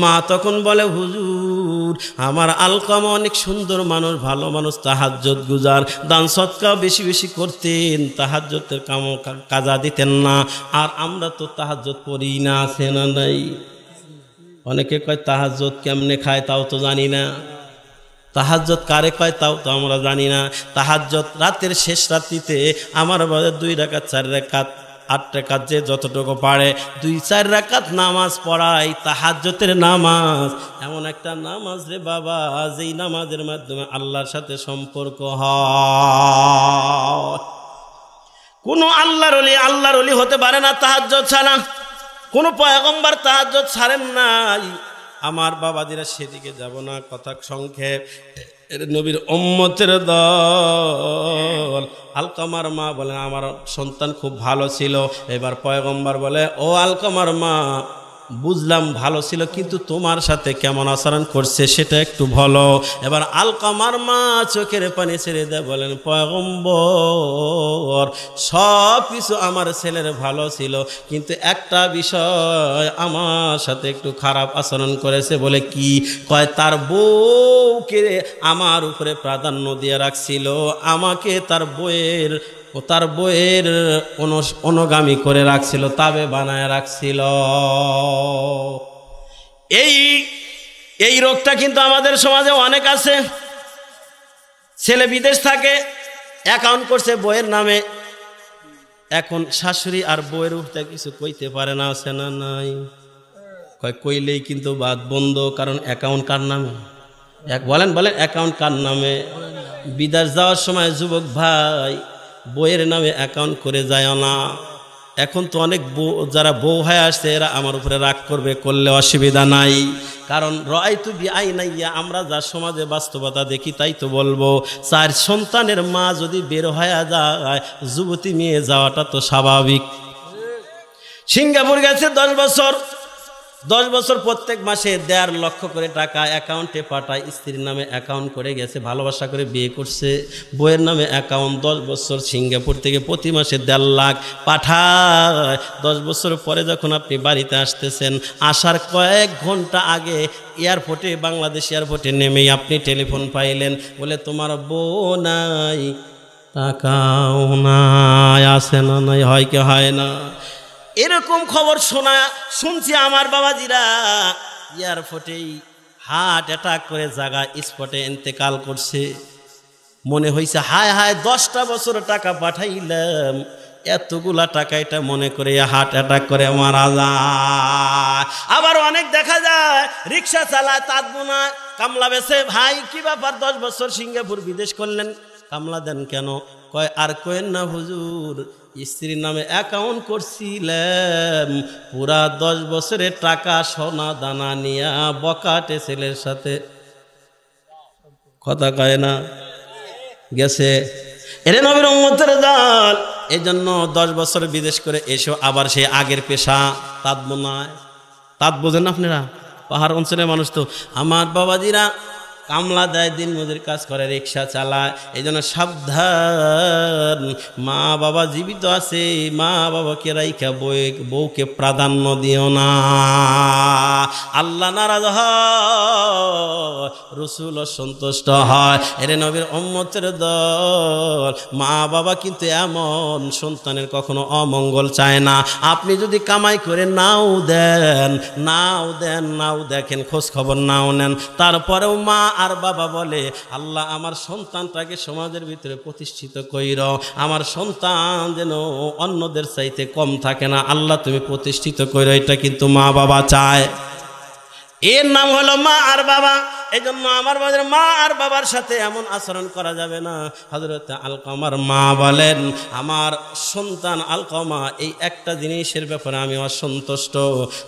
মা তখন বলে, হুজুর আমার আলকমা অনেক সুন্দর মানুষ, ভালো মানুষ, তাহাজ্জুদ গুজার, দান সদকা বেশি বেশি করতেন, তাহাজ্জুদের কাজা দিতেন না। আর আমরা তো তাহাজ্জুদ পড়ি না, আছে না নাই? অনেকে কয় তাহাজ্জুদ কেমনে খায় তাও তো জানি না, তাহাজ্জুদ কারে কয় তাও তো আমরা জানি না। তাহাজ্জুদ রাতের শেষ রাত্রিতে আমার বাজে 2 রাকাত 4 রাকাত 8 রাকাত যে যতটুকু পারে 2-4 রাকাত নামাজ পড়াই তাহাজ্জুদের নামাজ। এমন একটা নামাজ রে বাবা, যেই নামাজের মাধ্যমে আল্লাহর সাথে সম্পর্ক হয়। কোনো আল্লাহর ওলি হতে পারে না তাহাজ্জুদ ছাড়া, কোনো পয়গম্বর তাহাজ্জুদ ছাড়েন নাই। আমার বাবাজিরা সেদিকে যাব না, কথা সংক্ষেপ। নবীর উম্মতের দল। আলকামার মা বলেন আমার সন্তান খুব ভালো ছিল। এবার পয়গম্বর বলে, ও আলকামার মা, বুঝলাম ভালো ছিল, কিন্তু তোমার সাথে কেমন আচরণ করছে সেটা একটু বলো। এবার আলকামার মা চোখের পানি ছেড়ে দেয়, বলেন পয়গম্বর সব কিছু আমার ছেলের ভালো ছিল, কিন্তু একটা বিষয় আমার সাথে একটু খারাপ আচরণ করেছে। বলে কি? কয় তার বউকে আমার উপরে প্রাধান্য দিয়ে রাখছিল, আমাকে তার বইয়ের অনুগামী করে রাখছিল, তাবে বানায় রাখছিল। এই রোগটা কিন্তু আমাদের সমাজে অনেক আছে। ছেলে বিদেশ থাকে, অ্যাকাউন্ট করছে বইয়ের নামে, এখন শাশুড়ি আর বইয়ের উপরে কিছু কইতে পারে না, আছে না নাই? কইলেই কিন্তু বাদ বন্ধ, কারণ অ্যাকাউন্ট কার নামে? বলেন অ্যাকাউন্ট কার নামে? বিদেশ যাওয়ার সময় যুবক ভাই বইয়ের নামে অ্যাকাউন্ট করে যায় না। এখন তো অনেক যারা বউ হয়ে আসছে এরা আমার উপরে রাগ করবে, করলে অসুবিধা নাই, কারণ রায়তু বিআইনাইয়া, আমরা যা সমাজে বাস্তবতা দেখি তাই তো বলবো। 4 সন্তানের মা যদি বের হয়ে যায়, যুবতী মেয়ে যাওয়াটা তো স্বাভাবিক। সিঙ্গাপুর গেছে 10 বছর প্রত্যেক মাসে 1.5 লক্ষ করে টাকা অ্যাকাউন্টে পাঠায়, স্ত্রীর নামে অ্যাকাউন্ট করে গেছে, ভালোবাসা করে বিয়ে করছে, বইয়ের নামে অ্যাকাউন্ট। 10 বছর সিঙ্গাপুর থেকে প্রতি মাসে 1.5 লাখ পাঠায়। 10 বছর পরে যখন আপনি বাড়িতে আসতেছেন, আসার কয়েক ঘন্টা আগে এয়ারপোর্টে, বাংলাদেশ এয়ারপোর্টে নেমেই আপনি টেলিফোন পাইলেন, বলে তোমার বউ নাই, টাকাও নাই, আসে না নাই, হয় কি হয় না? এরকম খবর শুনছি আমার বাবাজিরা এয়ারপোর্টেই হার্ট অ্যাটাক করে জায়গা স্পটে ইন্তেকাল করছে। মনে হয়েছে হায় হায় 10টা বছর টাকা পাঠাইলাম, এতগুলা টাকা এটা মনে করে হার্ট অ্যাটাক করে মারা যায়। আবার অনেক দেখা যায় রিক্সা চালায়, তাঁত বোনায়, কামলা বেছে। ভাই কি ব্যাপার, 10 বছর সিঙ্গাপুর বিদেশ করলেন, কামলা দেন কেন? কয় আর কয়েন না হুজুর, স্ত্রীর নামে অ্যাকাউন্ট করছিলাম, পুরা 10 বছরের টাকা সোনা দানা নিয়া বকাটে ছেলের সাথে, কথা কয় না, গেছে। এরে নবীর উম্মতের দল, এই জন্য 10 বছর বিদেশ করে এসো আবার সে আগের পেশা তাঁত বোনায়। তাঁত বোঝেন আপনারা? পাহাড় অঞ্চলের মানুষ তো। আমার বাবাজিরা কামলা দেয়, দিন মজুর কাজ করে, রিক্সা চালায়। এই জন্য সাবধান, মা বাবা জীবিত আছে, মা বাবাকে রাইখা বউকে প্রাধান্য দিও না। আল্লাহ নারাজ হয়, রসুল অসন্তুষ্ট হয়। এরে নবীর উম্মতের দল, মা বাবা কিন্তু এমন সন্তানের কখনো অমঙ্গল চায় না। আপনি যদি কামাই করে নাও দেখেন, খোঁজ খবর নাও নেন, তারপরেও মা আর বাবা বলে, আল্লাহ আমার সন্তানটাকে সমাজের ভিতরে প্রতিষ্ঠিত কইর, আমার সন্তান যেন অন্যদের চাইতে কম থাকে না, আল্লাহ তুমি প্রতিষ্ঠিত কইর। এটা কিন্তু মা বাবা চায়। এর নাম হলো মা আর বাবা। এই জন্য আমার বাজার মা আর বাবার সাথে এমন আচরণ করা যাবে না। হযরত আলকামার মা বলেন, আমার সন্তান আলকামা এই একটা জিনিসের ব্যাপারে আমি অসন্তুষ্ট,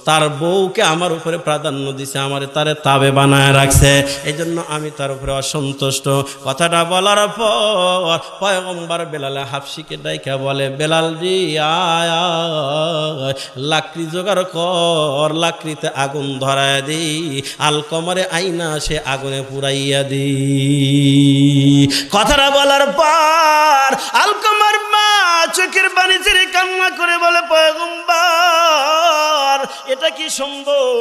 তার বউকে আমার উপরে প্রাধান্য দিছে, তারে তাবে বানায় রাখছে, এই জন্য আমি তার উপরে অসন্তুষ্ট। কথাটা বলার পর পয়গম্বর বেলাল হাফসিকে ডাইকা বলে, বেলাল জি আয় লাকড়ি জোগাড় কর, লাকড়িতে আগুন ধরায় দিই, আলকামারে আইনা সে আগুনে পুরাইয়া দি। কথাটা বলার পর আলকামার মা চোখের পানি ছেড়ে কান্না করে বলে, পয়গম্বর এটা কি সম্ভব?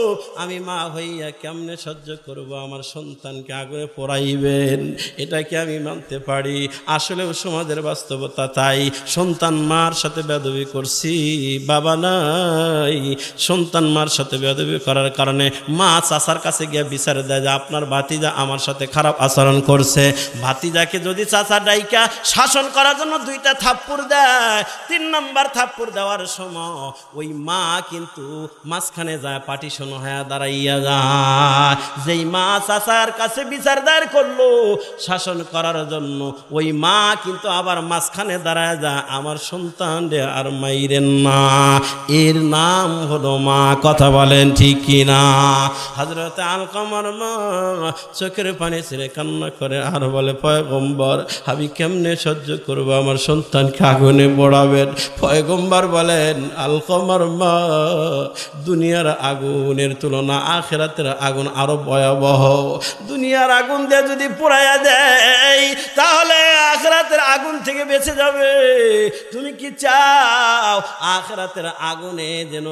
আমি মা হইয়া কেমনে সহ্য করব? আমার সন্তানকে আগুনে পোড়াইবেন, এটা কি আমি মানতে পারি? আসলেও সমাজের বাস্তবতা তাই। সন্তান মার সাথে বেয়াদবি করছি, বাবা নাই, সন্তান মার সাথে বেয়াদবি করার কারণে মা চাচার কাছে গিয়ে বিচার দেয় যে আপনার ভাতিজা আমার সাথে খারাপ আচরণ করছে। ভাতিজাকে যদি চাচা ডাইকা শাসন করার জন্য 2টা থাপ্পড় দেয়, 3 নাম্বার থাপ্পড় দেওয়ার সময় ওই মা কিন্তু মাঝখানে যায়, পাটিশন হয়ে দাঁড়াইয়া যায়। যেই মা চাচার কাছে বিচার দায়ের করলো শাসন করার জন্য, ওই মা কিন্তু আবার মাঝখানে দাঁড়ায় যায়, আমার সন্তান রে আর মাইরেন না। এর নাম হলো মা। কথা বলেন ঠিক কিনা? হযরত আলকামার মা চোখের পানি ছেড়ে কান্না করে আর বলে, পয়গম্বর আমি কেমনে সহ্য করবো? আমার সন্তানকে আগুনে পোড়াবেন। পয়গম্বর বলেন, আলকামার মা দুনিয়ার আগুনের তুলনা আখিরাতের আগুন আরো ভয়াবহ। দুনিয়ার আগুন দিয়ে যদি পোড়াইয়া দেয় তাহলে আখিরাতের আগুন থেকে বেঁচে যাবে। তুমি কি চাও আখিরাতের আগুনে যেন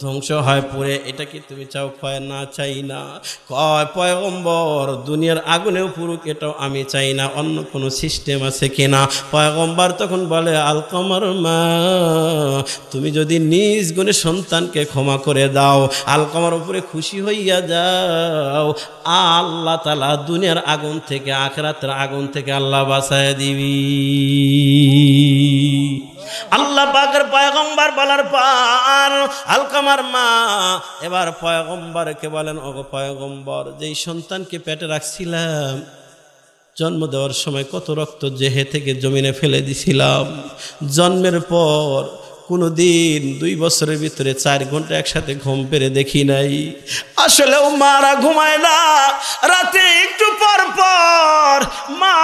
ধ্বংস হয় পুড়ে? এটা কি তুমি চাও? কয় না, চাই না। কয় পয়গম্বর দুনিয়ার আগুনেও পুরুক, এটাও আমি চাই না, অন্য কোনো সিস্টেম আছে কিনা? পয়গম্বর তখন বলে, আলকামার মা তুমি যদি নিজ গুণে সন্তানকে ক্ষমা করে দাও, আলকামার উপরে খুশি হইয়া যাও, আল্লাহ তাআলা দুনিয়ার আগুন থেকে আখিরাতের আগুন থেকে আল্লাহ বাঁচায় দিবি। আল্লাহ পাকের পয়গম্বর বলার পর আলকামার মা এবার পয়গম্বরকে বলেন, ওগো পয়গম্বর, যেই সন্তানকে পেটে রাখছিলাম জন্ম দেওয়ার সময় কত রক্ত জেহে থেকে জমিনে ফেলে দিছিলাম, জন্মের পর কোনো দিন 2 বছরের ভিতরে 4 ঘন্টা একসাথে ঘুম পেরে দেখি নাই। আসলেও মারা ঘুমায় না, রাতে একটু পর পর মা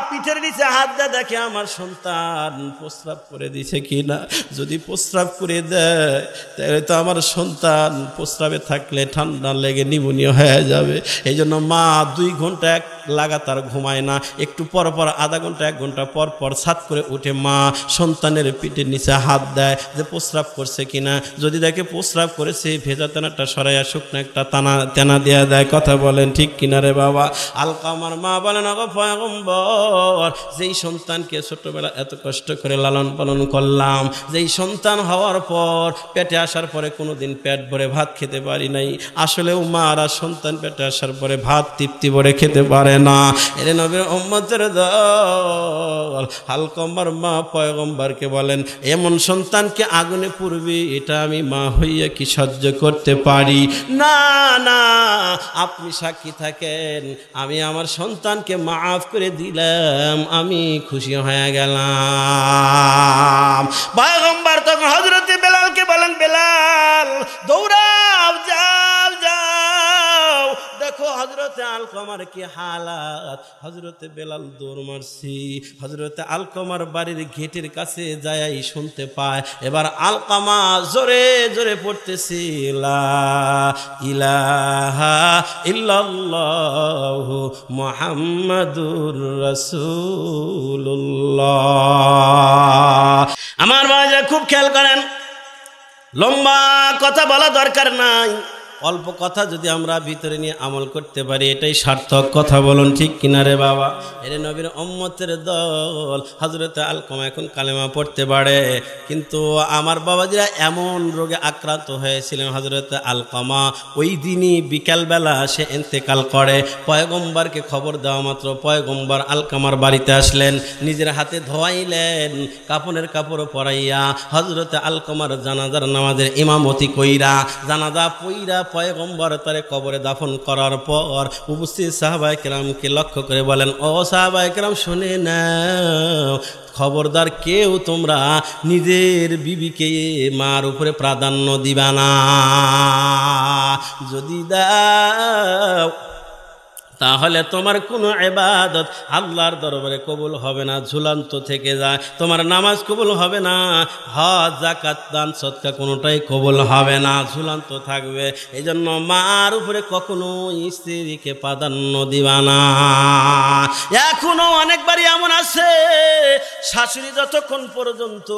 পিঠের নিচে হাত দিয়ে দেখে আমার সন্তান প্রস্রাব করে দিছে কিনা। যদি প্রস্রাব করে দেয় তাহলে তো আমার সন্তান প্রস্রাবে থাকলে ঠান্ডা লেগে নিউমোনিয়া হয়ে যাবে। এই জন্য মা 2 ঘন্টা লাগাতার ঘুমায় না, একটু পর পর আধা ঘন্টা 1 ঘন্টা পর পর ছাদ করে উঠে মা সন্তানের পিঠের নিচে হাত দেয় যে প্রস্রাব করছে কিনা। যদি দেখে প্রস্রাব করেছে, ভেজা তেনাটা সরাইয়া শুকনো একটা তেনা দেয়া দেয়। কথা বলেন ঠিক কিনা রে বাবা? আলকামার মা বলেন, ওগো পয়গম্বর, যেই সন্তানকে ছোটবেলা এত কষ্ট করে লালন পালন করলাম, যেই সন্তান হওয়ার পর পেটে আসার পরে কোনোদিন পেট ভরে ভাত খেতে পারি নাই। আসলেও মারা সন্তান পেটে আসার পরে ভাত তৃপ্তি ভরে খেতে পারে না। এর নবীর উম্মতের দল আলকামার মা পয়গম্বরকে বলেন, এমন সন্তানকে আগুনে পুড়বে এটা আমি মা হইয়া কি সহ্য করতে পারি? না না, আপনি সাক্ষী থাকেন, আমি আমার সন্তানকে মাফ করে দিলাম, আমি খুশি হয়ে গেলাম। পয়গম্বর তখন হযরত বেলালকে বলেন, বেলাল দৌড়াও, যাও যাও, দেখো হযরত হজরতে আলকমার কি হালাত, হজরতে বেলাল দৌড় মারছি, হজরতে আলকমার বাড়ির গেটের কাছে যাই শুনতে পায়, এবার আলকমা জোরে জোরে পড়তেছি লা ইলাহা ইল্লাল্লাহু মুহাম্মাদুর রাসূলুল্লাহ। আমার বাবা খুব খেয়াল করেন, লম্বা কথা বলা দরকার নাই, অল্প কথা যদি আমরা ভিতরে নিয়ে আমল করতে পারি এটাই সার্থক। কথা বলুন ঠিক কিনারে বাবা? এরে নবীর উম্মতের দল, হযরত আলকমা এখন কালেমা পড়তে পারে, কিন্তু আমার বাবাজিরা এমন রোগে আক্রান্ত হয়েছিলেন, হযরত আলকমা ওই দিনই বিকালবেলা সে ইন্তেকাল করে। পয়গম্বরকে খবর দেওয়া মাত্র পয়গম্বর আলকমার বাড়িতে আসলেন, নিজের হাতে ধোয়াইলেন, কাপনের কাপড় পরাইয়া হযরত আলকমার জানাজার নামাজের ইমামতি কইরা, জানাজা পইরা পয়গম্বর তারে কবরে দাফন করার পর উপস্থিত সাহাবায়ে কেরামকে লক্ষ্য করে বলেন, ও সাহাবায়ে কেরাম শুনে নাও, খবরদার কেউ তোমরা নিজের বিবিকে মার উপরে প্রাধান্য দিবা না, যদি দাও তাহলে তোমার কোনো ইবাদত আল্লাহর দরবারে কবুল হবে না, ঝুলান্ত থেকে যায়, তোমার নামাজ কবুল হবে না, হজ যাকাত দান সদকা কোনোটাই কবুল হবে না, ঝুলান্ত থাকবে। এই জন্য মার উপরে কখনো স্ত্রীকে প্রাধান্য দিবা না। এখনো অনেকবারই এমন আছে, শাশুড়ি যতক্ষণ পর্যন্ত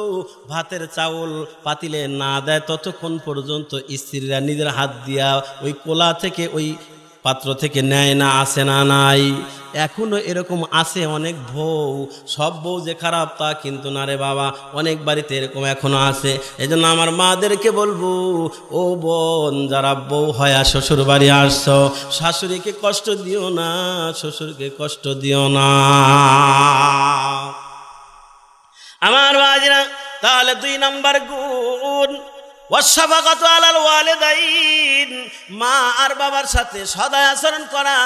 ভাতের চাউল পাতিলে না দেয় ততক্ষণ পর্যন্ত স্ত্রীরা নিজের হাত দিয়া ওই কোলা থেকে ওই পাত্র থেকে নেয় না, আসে না? নাই, এখনো এরকম আছে অনেক বউ। সব বউ যে খারাপ তা কিন্তু না রে বাবা, অনেক বাড়িতে এরকম এখনো আছে। এই জন্য আমার মাদেরকে বলবো, ও বোন যারা বউ হয়া শ্বশুর বাড়ি আসছো, শাশুড়িকে কষ্ট দিও না, শ্বশুরকে কষ্ট দিও না। আমার বাজিরা, তাহলে 2 নম্বর গুণ ওয়াশফাকাতু আলাল ওয়ালিদাইন, মা আর বাবার সাথে সদয় আচরণ করা।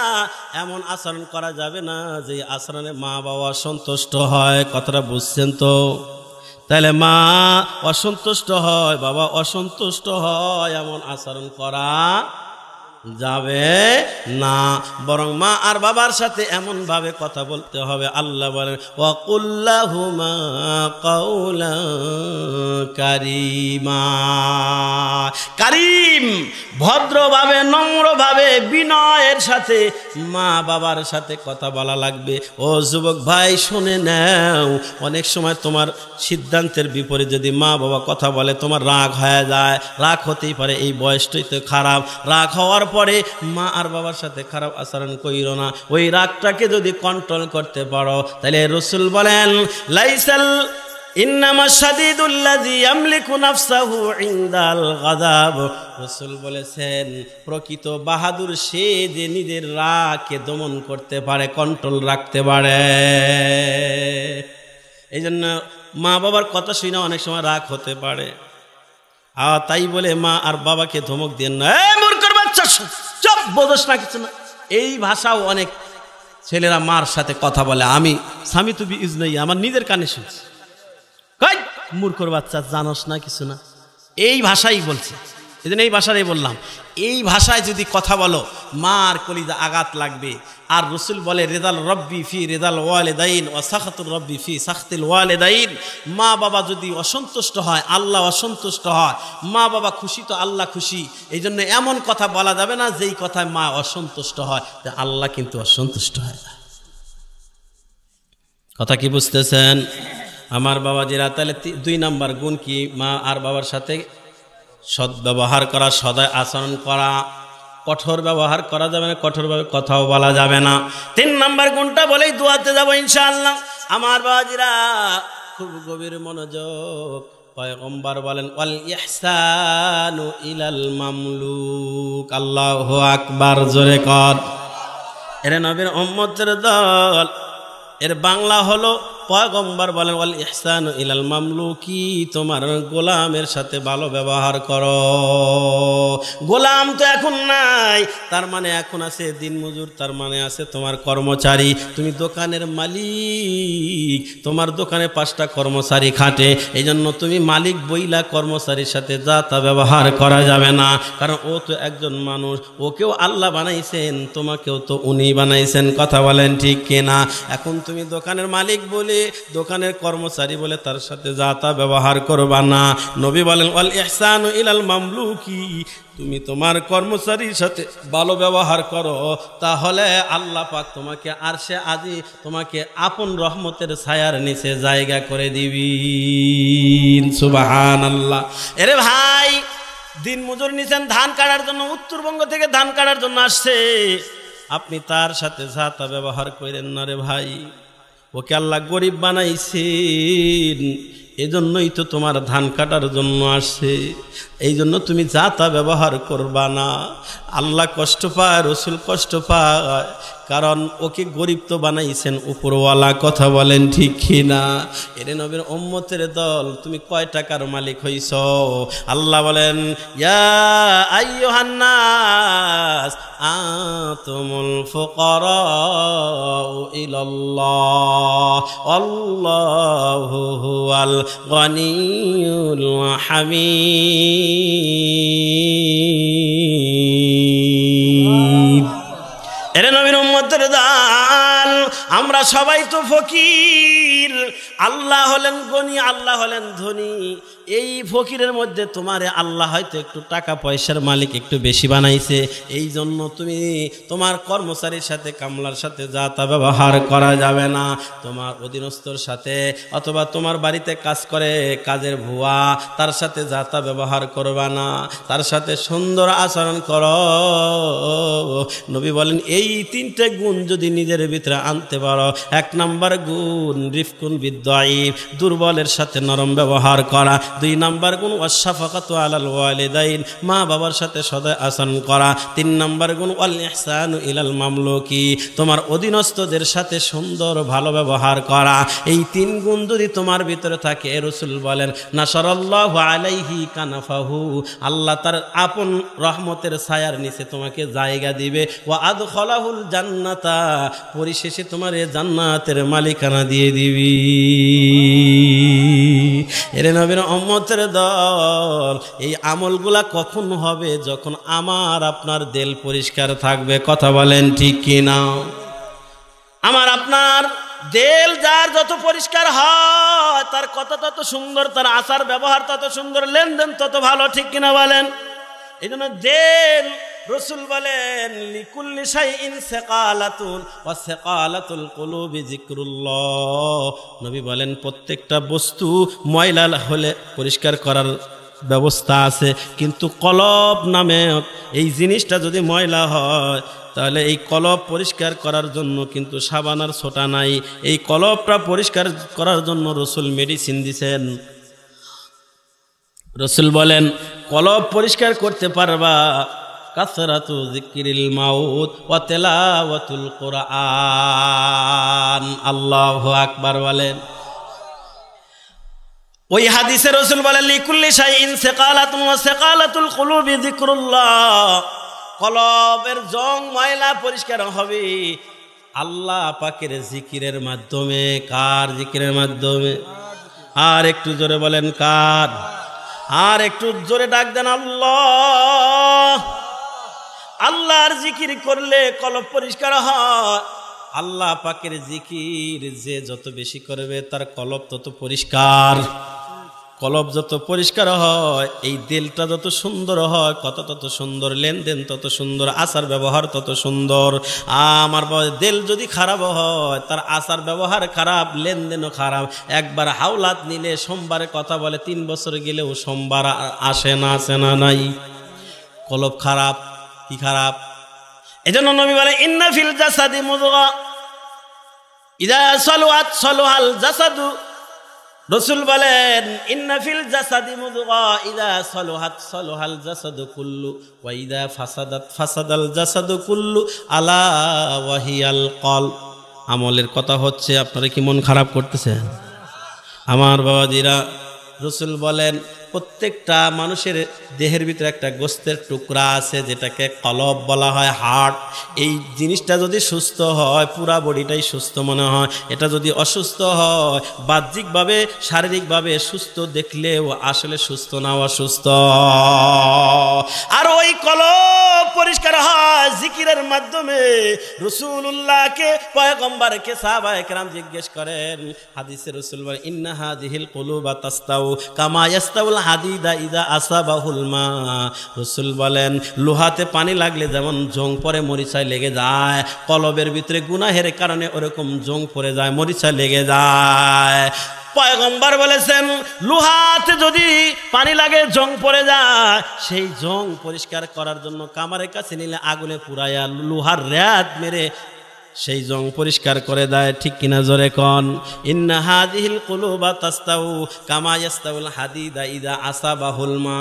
এমন আচরণ করা যাবে না যে আচরণে মা বাবা সন্তুষ্ট হয়। কথাটা বুঝছেন তো? তাহলে মা অসন্তুষ্ট হয়, বাবা অসন্তুষ্ট হয়, এমন আচরণ করা যাবে না, বরং মা আর বাবার সাথে এমন ভাবে কথা বলতে হবে। আল্লাহ বলেন, ওয়াকুল লাহুমা কাওলান কারীমা, কারীম ভদ্রভাবে নম্রভাবে বিনয়ের সাথে মা বাবার সাথে কথা বলা লাগবে। ও যুবক ভাই শুনে নাও, অনেক সময় তোমার সিদ্ধান্তের বিপরীত যদি মা বাবা কথা বলে তোমার রাগ হয়ে যায়। রাগ হতেই পারে, এই বয়সটাই তো খারাপ। রাগ হওয়ার পরে মা আর বাবার সাথে খারাপ আচরণ কইরো না। ওই রাগটাকে যদি কন্ট্রোল করতে পারো তাহলে রাসূল বলেন, লাইসাল ইন্নামা শাদীদুল্লাযী ইয়ামলিকু নাফসাহু ইনদাল গাযাব। রাসূল বলেছেন, প্রকৃত বাহাদুর সে যে নিজের রাগকে দমন করতে পারে, কন্ট্রোল রাখতে পারে। এই জন্য মা বাবার কথা শুনে অনেক সময় রাগ হতে পারে, আর তাই বলে মা আর বাবাকে ধমক দেন না, মূর্খের বাচ্চা চুপ, বোঝস না কিছু না। এই ভাষাও অনেক ছেলেরা মার সাথে কথা বলে। আমি স্বামী তুবি ইজনাই আমার নিজের কানে শুনছি, কই মূর্খের বাচ্চা জানোস না কিছু না, এই ভাষাই বলছে। এই জন্য এই ভাষাটাই বললাম, এই ভাষায় যদি কথা বলো মার কলিজা আঘাত লাগবে। আর রাসূল বলে, রেদাল রব্বি ফি রেদাল ওয়ালিদাইন ওয়া সাখাতুর রব্বি ফি সাখাতিল ওয়ালিদাইন। মা বাবা যদি অসন্তুষ্ট হয় আল্লাহ অসন্তুষ্ট হয়, মা বাবা খুশি তো আল্লাহ খুশি। এই জন্য এমন কথা বলা যাবে না যেই কথায় মা অসন্তুষ্ট হয়, আল্লাহ কিন্তু অসন্তুষ্ট হয় না। কথা কি বুঝতেছেন আমার বাবাজিরা? তাহলে 2 নম্বর গুণ কি? মা আর বাবার সাথে সদ্ব্যবহার করা, সদয় আচরণ করা। কঠোর ব্যবহার করা যাবে না, কঠোরভাবে কথাও বলা যাবে না। 3 নম্বর গুণটা বলেই দোয়াতে যাব ইনশাআল্লাহ। আমার বাবাজিরা খুব গভীর মনোযোগ। পয়গম্বর বলেন, ওয়াল ইহসানু ইলাল মামলুক। আল্লাহু আকবার, জোরে কর। এর নবীর উম্মতের দল, এর বাংলা হলো পয়গম্বর বলেন ওয়াল ইহসানু ইলাল মামলুকি, তোমার গোলামের সাথে ভালো ব্যবহার করো। গোলাম তো এখন নাই, তার মানে এখন আছে দিনমজুর, তার মানে আছে তোমার কর্মচারী। তুমি দোকানের মালিক, তোমার দোকানে 5টা কর্মচারী খাটে, এই জন্য তুমি মালিক বইলা কর্মচারীর সাথে যা তা ব্যবহার করা যাবে না, কারণ ও তো একজন মানুষ, ওকেও আল্লাহ বানাইছেন, তোমাকেও তো উনি বানাইছেন। কথা বলেন ঠিক কিনা? এখন তুমি দোকানের মালিক বলে, দোকানের কর্মচারী বলে তার সাথে যা তা ব্যবহার করবা না। নবী বলেন ওয়াল ইহসানু ইলাল মামলুকি, তুমি তোমার কর্মচারীর সাথে ভালো ব্যবহার করো, তাহলে আল্লাহ পাক তোমাকে আরশে আজি, তোমাকে আপন রহমতের ছায়ার নিচে জায়গা করে দিবেন। সুবহানাল্লাহ। এরে ভাই, দিন মজুর নিছেন ধান কাটার জন্য, উত্তরবঙ্গ থেকে ধান কাটার জন্য আসছে, আপনি তার সাথে যা তা ব্যবহার করেন না রে ভাই। ওকে আল্লাহ গরিব বানাইছেন, এজন্যই তো তোমার ধান কাটার জন্য আসছে, এই জন্য তুমি যা তা ব্যবহার করবা না। আল্লাহ কষ্ট পায়, রসুল কষ্ট পায়, কারণ ওকে গরিব তো বানাইছেন উপরওয়ালা। কথা বলেন ঠিক কিনা? এরে নবীর উম্মতের দল, তুমি কয় টাকার মালিক হইছ? আল্লাহ বলেন ইয়া আইয়ুহান নাস আনতুমুল ফুকারাউ ইলাল্লাহ আল্লাহু হুয়াল গনিয়ুল হামিদ। এরে নবীর উম্মতের দল, আমরা সবাই তো ফকির, আল্লাহ হলেন গনি, আল্লাহ হলেন ধনী। এই ফকিরের মধ্যে তোমারে আল্লাহ হয়তো একটু টাকা পয়সার মালিক একটু বেশি বানাইছে, এই জন্য তুমি তোমার কর্মচারীর সাথে, কামলার সাথে যা তা ব্যবহার করা যাবে না। তোমার অধীনস্থর সাথে অথবা তোমার বাড়িতে কাজ করে কাজের ভুয়া, তার সাথে যা তা ব্যবহার করবা না, তার সাথে সুন্দর আচরণ করো। নবী বলেন এই 3টে গুণ যদি নিজের ভিতরে আনতে পারো, 1 নাম্বার গুণ রিফকুন বিদ্দাইফ, দুর্বলের সাথে নরম ব্যবহার করা। 2 নাম্বার গুণ ওয়াশফাকাতু আলাল ওয়ালিদাইন, মা বাবার সাথে সদয় আচরণ করা। 3 নাম্বার গুণ ওয়াল ইহসানু ইলাল মামলুকি, তোমার অধীনস্থদের সাথে সুন্দর ভালো ব্যবহার করা। এই 3 গুণ যদি তোমার ভিতরে থাকে, রাসূল বলেন নাসারাল্লাহু আলাইহি কানাফাহু, আল্লাহ তার আপন রহমতের ছায়ার নিচে তোমাকে জায়গা দিবে। ওয়া আদখালাহুল জান্নাতা, পরিশেষে তোমার এই জান্নাতের মালিকানা দিয়ে দিবি। এরে নবীর উম্মতের দল, এই আমলগুলা কখন হবে? যখন আমার আপনার দিল পরিষ্কার থাকবে। কথা বলেন ঠিক কিনা? আমার আপনার দিল যার যত পরিষ্কার হয়, তার কথা তত সুন্দর, তার আচার ব্যবহার তত সুন্দর, লেনদেন তত ভালো। ঠিক কিনা বলেন? এই জন্য দিল, রাসূল বলেন লিকুল্লি শাইইন সাকালাতুন ওয়া সাকালাতুল কুলুবি যিকরুল্লাহ। নবী বলেন প্রত্যেকটা বস্তু ময়লা হলে পরিষ্কার করার ব্যবস্থা আছে, কিন্তু কলব নামে এই জিনিসটা যদি ময়লা হয়, তাহলে এই কলব পরিষ্কার করার জন্য কিন্তু সাবান আর সোটা নাই। এই কলবটা পরিষ্কার করার জন্য রাসূল মেডিসিন দিয়েছেন। রাসূল বলেন কলব পরিষ্কার করতে পারবা কাসরাতু যিকরিল মাউত ওয়া তিলাওয়াতুল কুরআন। আল্লাহু আকবার বলেন। ওই হাদিসে রাসূল বলেন লিকুল্লি শাইইন সাকালাতুন ওয়া সাকালাতুল কুলুবি যিকরুল্লাহ, কলবের জং ময়লা পরিষ্কার হবে আল্লাহ পাকের জিকিরের মাধ্যমে। কার জিকিরের মাধ্যমে? আর একটু জোরে বলেন কার? আর একটু জোরে ডাক দেন আল্লাহ। আল্লাহর জিকির করলে কলব পরিষ্কার হয়। আল্লাহ পাকের জিকির যে যত বেশি করবে, তার কলব তত পরিষ্কার। কলব যত পরিষ্কার হয়, এই দিলটা যত সুন্দর হয়, কত তত সুন্দর, লেনদেন তত সুন্দর, আচার ব্যবহার তত সুন্দর। আমার দিল যদি খারাপ হয়, তার আচার ব্যবহার খারাপ, লেনদেনও খারাপ। একবার হাওলাত নিলে সোমবারে কথা বলে, 3 বছর গেলেও সোমবার আসে না, আসে না নাই। কলব খারাপ। কি খারাপ? এজন্য নবী বলে ইন্না ফিল জাসাদি মুদগা ইযা সালুআত সালুহাল জাসাদু। রাসূল বলেন ইন্না ফিল জাসাদি মুদগা ইযা সালুহাত সালুহাল জাসাদু কুল্লু ওয়া ইযা ফাসাদাত ফাসাদাল জাসাদু কুল্লু আলা ওয়া হিয়াল কলব। আমলের কথা হচ্ছে, আপনারা কি মন খারাপ করতেছেন? আমার বাবাজিরা, রসুল বলেন প্রত্যেকটা মানুষের দেহের ভিতরে একটা গোস্তের টুকরা আছে যেটাকে কলব বলা হয়, হার্ট। এই জিনিসটা যদি সুস্থ হয় পুরা বডিটাই সুস্থ মনে হয়, এটা যদি অসুস্থ হয় বাহ্যিকভাবে শারীরিকভাবে সুস্থ দেখলেও আসলে সুস্থ না, অসুস্থ। আর ওই কলব পরিষ্কার হয় জিকিরের মাধ্যমে। রাসূলুল্লাহকে পয়গম্বরকে সাহাবায়ে কেরাম জিজ্ঞেস করেন, হাদিসে রাসূল বলেন ইন্না হাযিহিল কুলুবা তাস্তাউ কামা ইয়াস্তাউল হাদিদা ইযা আসাবাহুল মা। রাসূল বলেন লোহাতে পানি লাগলে যেমন জং পরে মরিচায় লেগে যায়, কলবের ভিতরে গুনাহের কারণে ওরকম জং পড়ে যায়, মরিচা লেগে যায়। পয়গম্বর বলেছেন লোহাতে যদি পানি লাগে জং পড়ে যায়, সেই জং পরিষ্কার করার জন্য কামারের কাছে নিলে আগুনে পুরাইয়া লোহার রেত মেরে সেই জং পরিষ্কার করে দেয়। ঠিক কিনা জোরে কন? ইন্না হাযিহিল কুলুবা তাস্তাউ কামা ইয়াস্তাউল হাদিদা ইযা আসাবাহুল মা।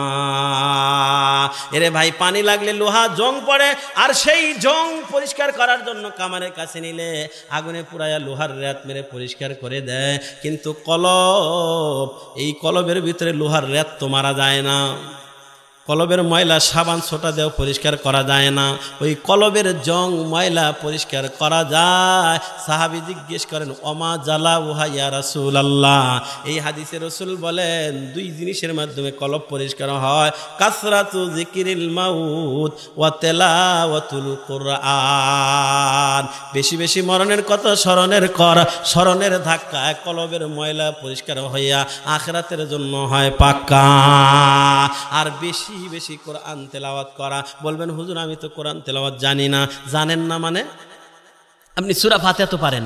এরে ভাই, পানি লাগলে লোহা জং পড়ে, আর সেই জং পরিষ্কার করার জন্য কামারের কাছে নিলে আগুনে পুরাইয়া লোহার রেত মেরে পরিষ্কার করে দেয়। কিন্তু কলব, এই কলবের ভিতরে লোহার রেত তো মারা যায় না। কলবের ময়লা সাবান ছোটা দেও পরিষ্কার করা যায় না, ওই কলবের জং ময়লা পরিষ্কার করা যায়। সাহাবী জিজ্ঞেস করেন ওমা জালা ওহা ইয়া রাসূলুল্লাহ। এই হাদিসে রাসূল বলেন দুই জিনিসের মাধ্যমে কলব পরিষ্কার হয়, কাসরাতু যিকিরিল মাউত ওয়া তিলাওয়াতুল কুরআন। বেশি বেশি মরণের কথা স্মরণের কর, স্মরণের ধাক্কায় কলবের ময়লা পরিষ্কার হইয়া আখিরাতের জন্য হয় পাক্কা। আর বেশি বেশি কোরআন তেলাওয়াত করা। বলবেন হুজুর আমি তো কোরআন তেলাওয়াত জানি না। জানেন না মানে? আপনি সূরা ফাতিহা তো পারেন,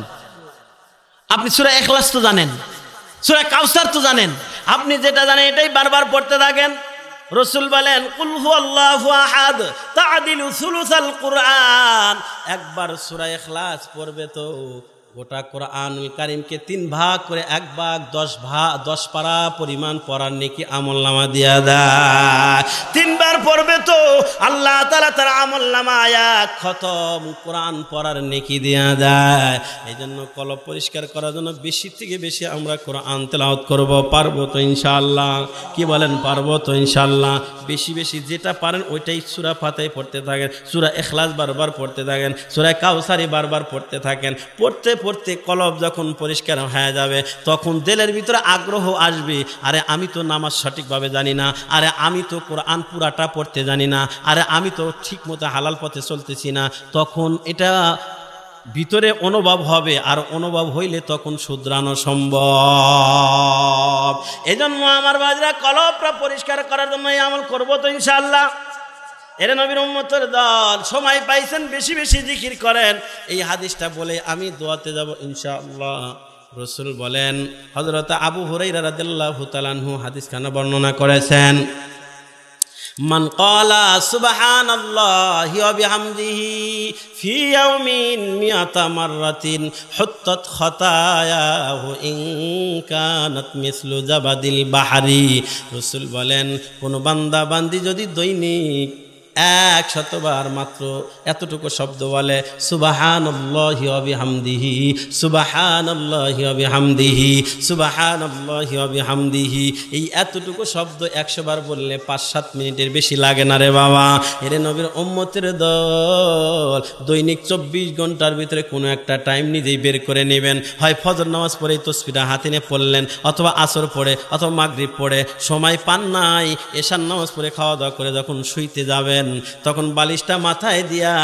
আপনি সূরা ইখলাস তো জানেন, সূরা কাউসার তো জানেন, আপনি যেটা জানেন এটাই বারবার পড়তে থাকেন। রাসূল বলেন কুল হুয়াল্লাহু আহাদ তা'দিলু সুলুসাল কুরআন। একবার সূরা ইখলাস পড়বে তো গোটা কোরআনুল কারীমকে 3 ভাগ করে 1 ভাগ 10 পারা পরিমাণ পড়ার নেকি আমলনামা দিয়া দেয়। 3 বার পড়বে তো আল্লাহ তাআলা তার আমলনামায় খতম কোরআন পড়ার নেকি দিয়া দেয়। এইজন্য কলব পরিষ্কার করার জন্য বেশি থেকে বেশি আমরা কোরআন তেলাওয়াত করব। পারবো তো ইনশাআল্লাহ? কি বলেন পারবো তো ইনশাআল্লাহ? বেশি বেশি যেটা পারেন ওইটাই সূরা ফাতিহা পড়তে থাকেন, সূরা ইখলাস বারবার পড়তে থাকেন, সূরা কাউসারি বারবার পড়তে থাকেন। পড়তে পড়তে কলব যখন পরিষ্কার হয়ে যাবে তখন দিলের ভিতরে আগ্রহ আসবে, আরে আমি তো নামাজ সঠিকভাবে জানি না, আরে আমি তো কোরআন পুরাটা পড়তে জানি না, আরে আমি তো ঠিক মতো হালাল পথে চলতেছি না। তখন এটা ভিতরে অনুভব হবে, আর অনুভব হইলে তখন শুধরানো সম্ভব। এজন্য আমার বাজরা কলবটা পরিষ্কার করার জন্য এই আমল করব তো ইনশাআল্লাহ। এরে নবীর উম্মতের দল, সময় পাইছেন বেশি বেশি জিকির করেন। এই হাদিসটা বলে আমি দোয়াতে যাব ইনশাআল্লাহ। রাসূল বলেন, হযরত আবু হুরায়রা রাদিয়াল্লাহু তাআলা আনহু হাদিসখানা বর্ণনা করেছেন, মান ক্বালা সুবহানাল্লাহি ওয়া বিহামদিহি ফি ইয়াউমিন মিআতা মাররাতিন হুত্তাত খাতায়াহু ইন কানাত মিসলু জাবাদিল বাহরি। রাসূল বলেন কোন বান্দা বান্দি যদি দৈনিক 100 বার মাত্র এতটুকু শব্দ বলে সুবহানাল্লাহি ওয়া বিহামদিহি, সুবহানাল্লাহি ওয়া বিহামদিহি, সুবহানাল্লাহি ওয়া বিহামদিহি, এই এতটুকু শব্দ 100 বার বললে 5-7 মিনিটের বেশি লাগে না রে বাবা। এরে নবীর উম্মতের দল, দৈনিক 24 ঘন্টার ভিতরে কোনো একটা টাইম নিজেই বের করে নেবেন। হয় ফজর নামাজ পড়ে তাসবিহটা হাতে নিয়ে পড়লেন, অথবা আসর পড়ে, অথবা মাগরিব পড়ে। সময় পান নাই, এশার নামাজ পড়ে খাওয়া দাওয়া করে যখন শুইতে যাবেন তখন বালিশটা মাথায় দিয়া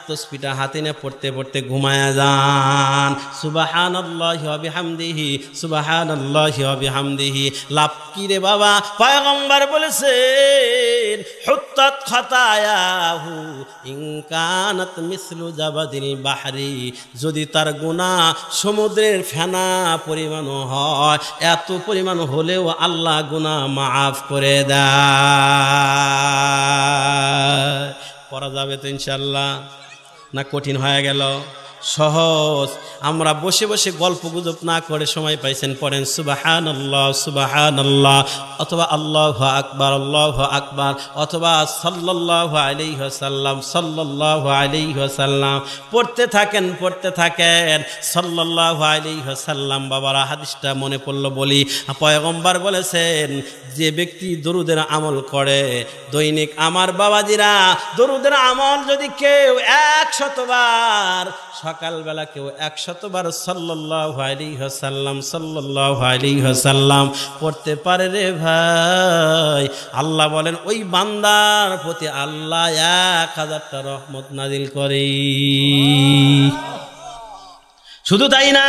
তসবিহটা হাতে নিয়ে পড়তে পড়তে ঘুমায়া যান। সুবহানাল্লাহি ওয়া বিহামদিহি, সুবহানাল্লাহি ওয়া বিহামদিহি। লাভ কি রে বাবা? পয়গম্বর বলেছেন হুত্তাত খাতায়াহু ইন কানাত মিসলু জাবাদিল বাহরি। যদি তার গুনাহ সমুদ্রের ফেনা পরিমাণ হয়, এত পরিমাণ হলেও আল্লাহ গুনাহ মাফ করে দেয়। পড়া যাবে তো ইনশাআল্লাহ? না কঠিন হয়ে গেল? সহজ। আমরা বসে বসে গল্প গুজব না করে সময় পাইছেন, পড়েন সুবহানাল্লাহ সুবহানাল্লাহ, অথবা আল্লাহু আকবার আল্লাহু আকবার, অথবা সাল্লাল্লাহু আলাইহি ওয়াসাল্লাম সাল্লাল্লাহু আলাইহি ওয়াসাল্লাম পড়তে থাকেন সাল্লাল্লাহু আলাইহি ওয়াসাল্লাম। বাবারা, হাদিসটা মনে পড়লো বলি, পয়গম্বর বলেছেন যে ব্যক্তি দরুদের আমল করে দৈনিক, আমার বাবাজিরা, দরুদের আমল যদি কেউ 100 বার, সকালবেলা কেউ 100 বার সাল্লাল্লাহু আলাইহি ওয়াসাল্লাম সাল্লাল্লাহু আলাইহি ওয়াসাল্লাম পড়তে পারে রে ভাই, আল্লাহ বলেন ওই বান্দার প্রতি আল্লাহ 1000টা রহমত নাজিল করে। শুধু তাই না,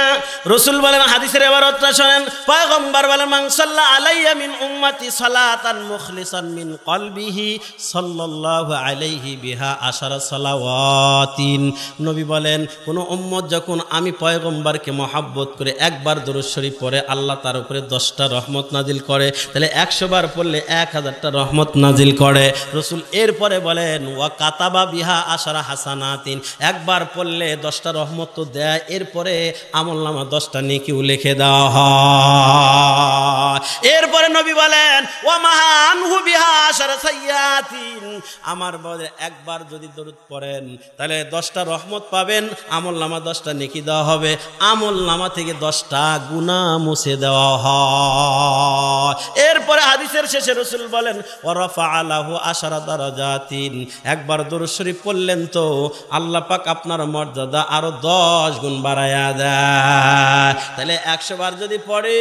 রাসূল বলেন, হাদিসের ইবারতটা শুনেন, পয়গম্বর বলেন, মান সাল্লা আলাইয়া মিন উম্মতি সালাতান মুখলিসান মিন কলবিহি সাল্লাল্লাহু আলাইহি বিহা 10 সালাওয়াতিন। নবী বলেন, কোন উম্মত যখন আমি পয়গম্বরকে মহব্বত করে একবার দরুদ শরীফ পড়ে, আল্লাহ তার উপরে 10টা রহমত নাজিল করে। তাহলে 100 বার পড়লে 1000টা রহমত নাজিল করে। রাসূল এরপরে বলেন, ওয়া কাতাবা বিহা 10 হাসানাতিন, একবার পড়লে 10টা রহমত তো দেয়, এরপরে আমলনামা 10টা নেকিও লিখে দেওয়া হয়। এরপরে নবী বলেন, ওয়া মাহা আনহু বিহা 10 সাইয়াতিন, আমার বলে একবার যদি দরুদ পড়েন তাহলে 10টা রহমত পাবেন, আমলনামা 10টা নেকি দেওয়া হবে, আমলনামা থেকে 10টা গুনাহ মুছে দেওয়া হয়। এরপরে হাদিসের শেষে রাসূল বলেন, ওয়া রাফা'a লাহু 10 দারাজাতিন, একবার দরুদ শরীফ পড়লেন তো আল্লাহ পাক আপনার মর্যাদা আরো 10 গুণ বাড়ায় দেয়। তাহলে 100 বার যদি পড়ে,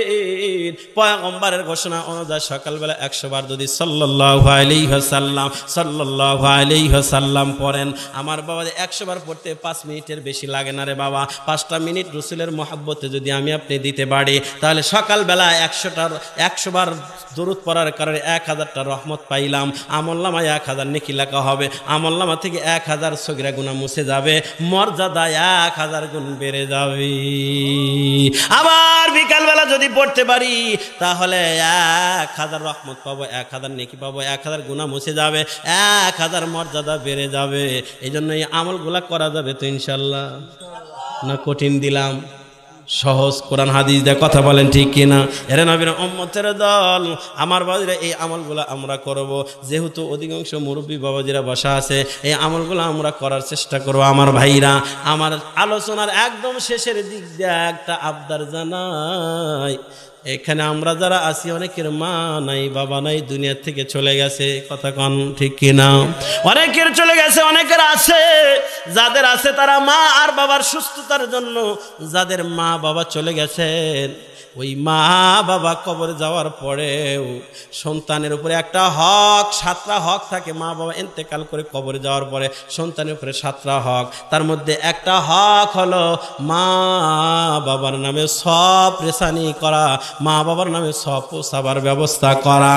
পয়গম্বরের ঘোষণা অনুযায়ী সকালবেলা 100 বার যদি সাল্লাল্লাহু আলাইহি ওয়াসাল্লাম পড়েন, আমার বাবা 100 বার পড়তে 5 মিনিটের বেশি লাগে না রে বাবা। 5টা মিনিট রাসূলের মহব্বতে যদি আমি আপনি দিতে পারি, তাহলে সকালবেলা 100 বার দরুদ পড়ার কারণে 1000টা রহমত পাইলাম, আমলনামায় 1000 নেকি লেখা হবে, আমলনামা থেকে 1000 সগীরা গুনাহ মুছে যাবে, মর্যাদা 1000 গুণ বেড়ে যাবে। আবার বিকালবেলা যদি পড়তে পারি তাহলে 1000 রহমত পাবো, 1000 নেকি পাবো, 1000 গুনাহ মুছে যাবে, 1000 মর্যাদা বেড়ে যাবে। এই জন্য এই আমলগুলা করা যাবে তো ইনশাল্লাহ? না কঠিন দিলাম? সহজ। কোরআন হাদিস দিয়ে কথা বলেন ঠিক কিনা? এরা নবীর উম্মতের দল, আমার বাবাজিরা, এই আমলগুলো আমরা করব। যেহেতু অধিকাংশ মুরব্বী বাবাজিরা বসা আছে, এই আমলগুলো আমরা করার চেষ্টা করব। আমার ভাইরা, আমার আলোচনার একদম শেষের দিক দিয়ে একটা আবদার জানাই, এখানে আমরা যারা আছি অনেকের মা নাই বাবা নাই, দুনিয়া থেকে চলে গেছে, কথা কন ঠিক কিনা? অনেকের চলে গেছে, অনেকের আছে, যাদের আছে তারা মা আর বাবার সুস্থতার জন্য, যাদের মা বাবা চলে গেছেন, ওই মা বাবা কবরে যাওয়ার পরেও সন্তানের উপরে একটা হক, 7টা হক থাকে। মা বাবা ইন্তেকাল করে কবরে যাওয়ার পরে সন্তানের উপরে 7টা হক, তার মধ্যে একটা হক হলো মা বাবার নামে সব রেসানি করা, মা বাবার নামে সব পোষাবার ব্যবস্থা করা।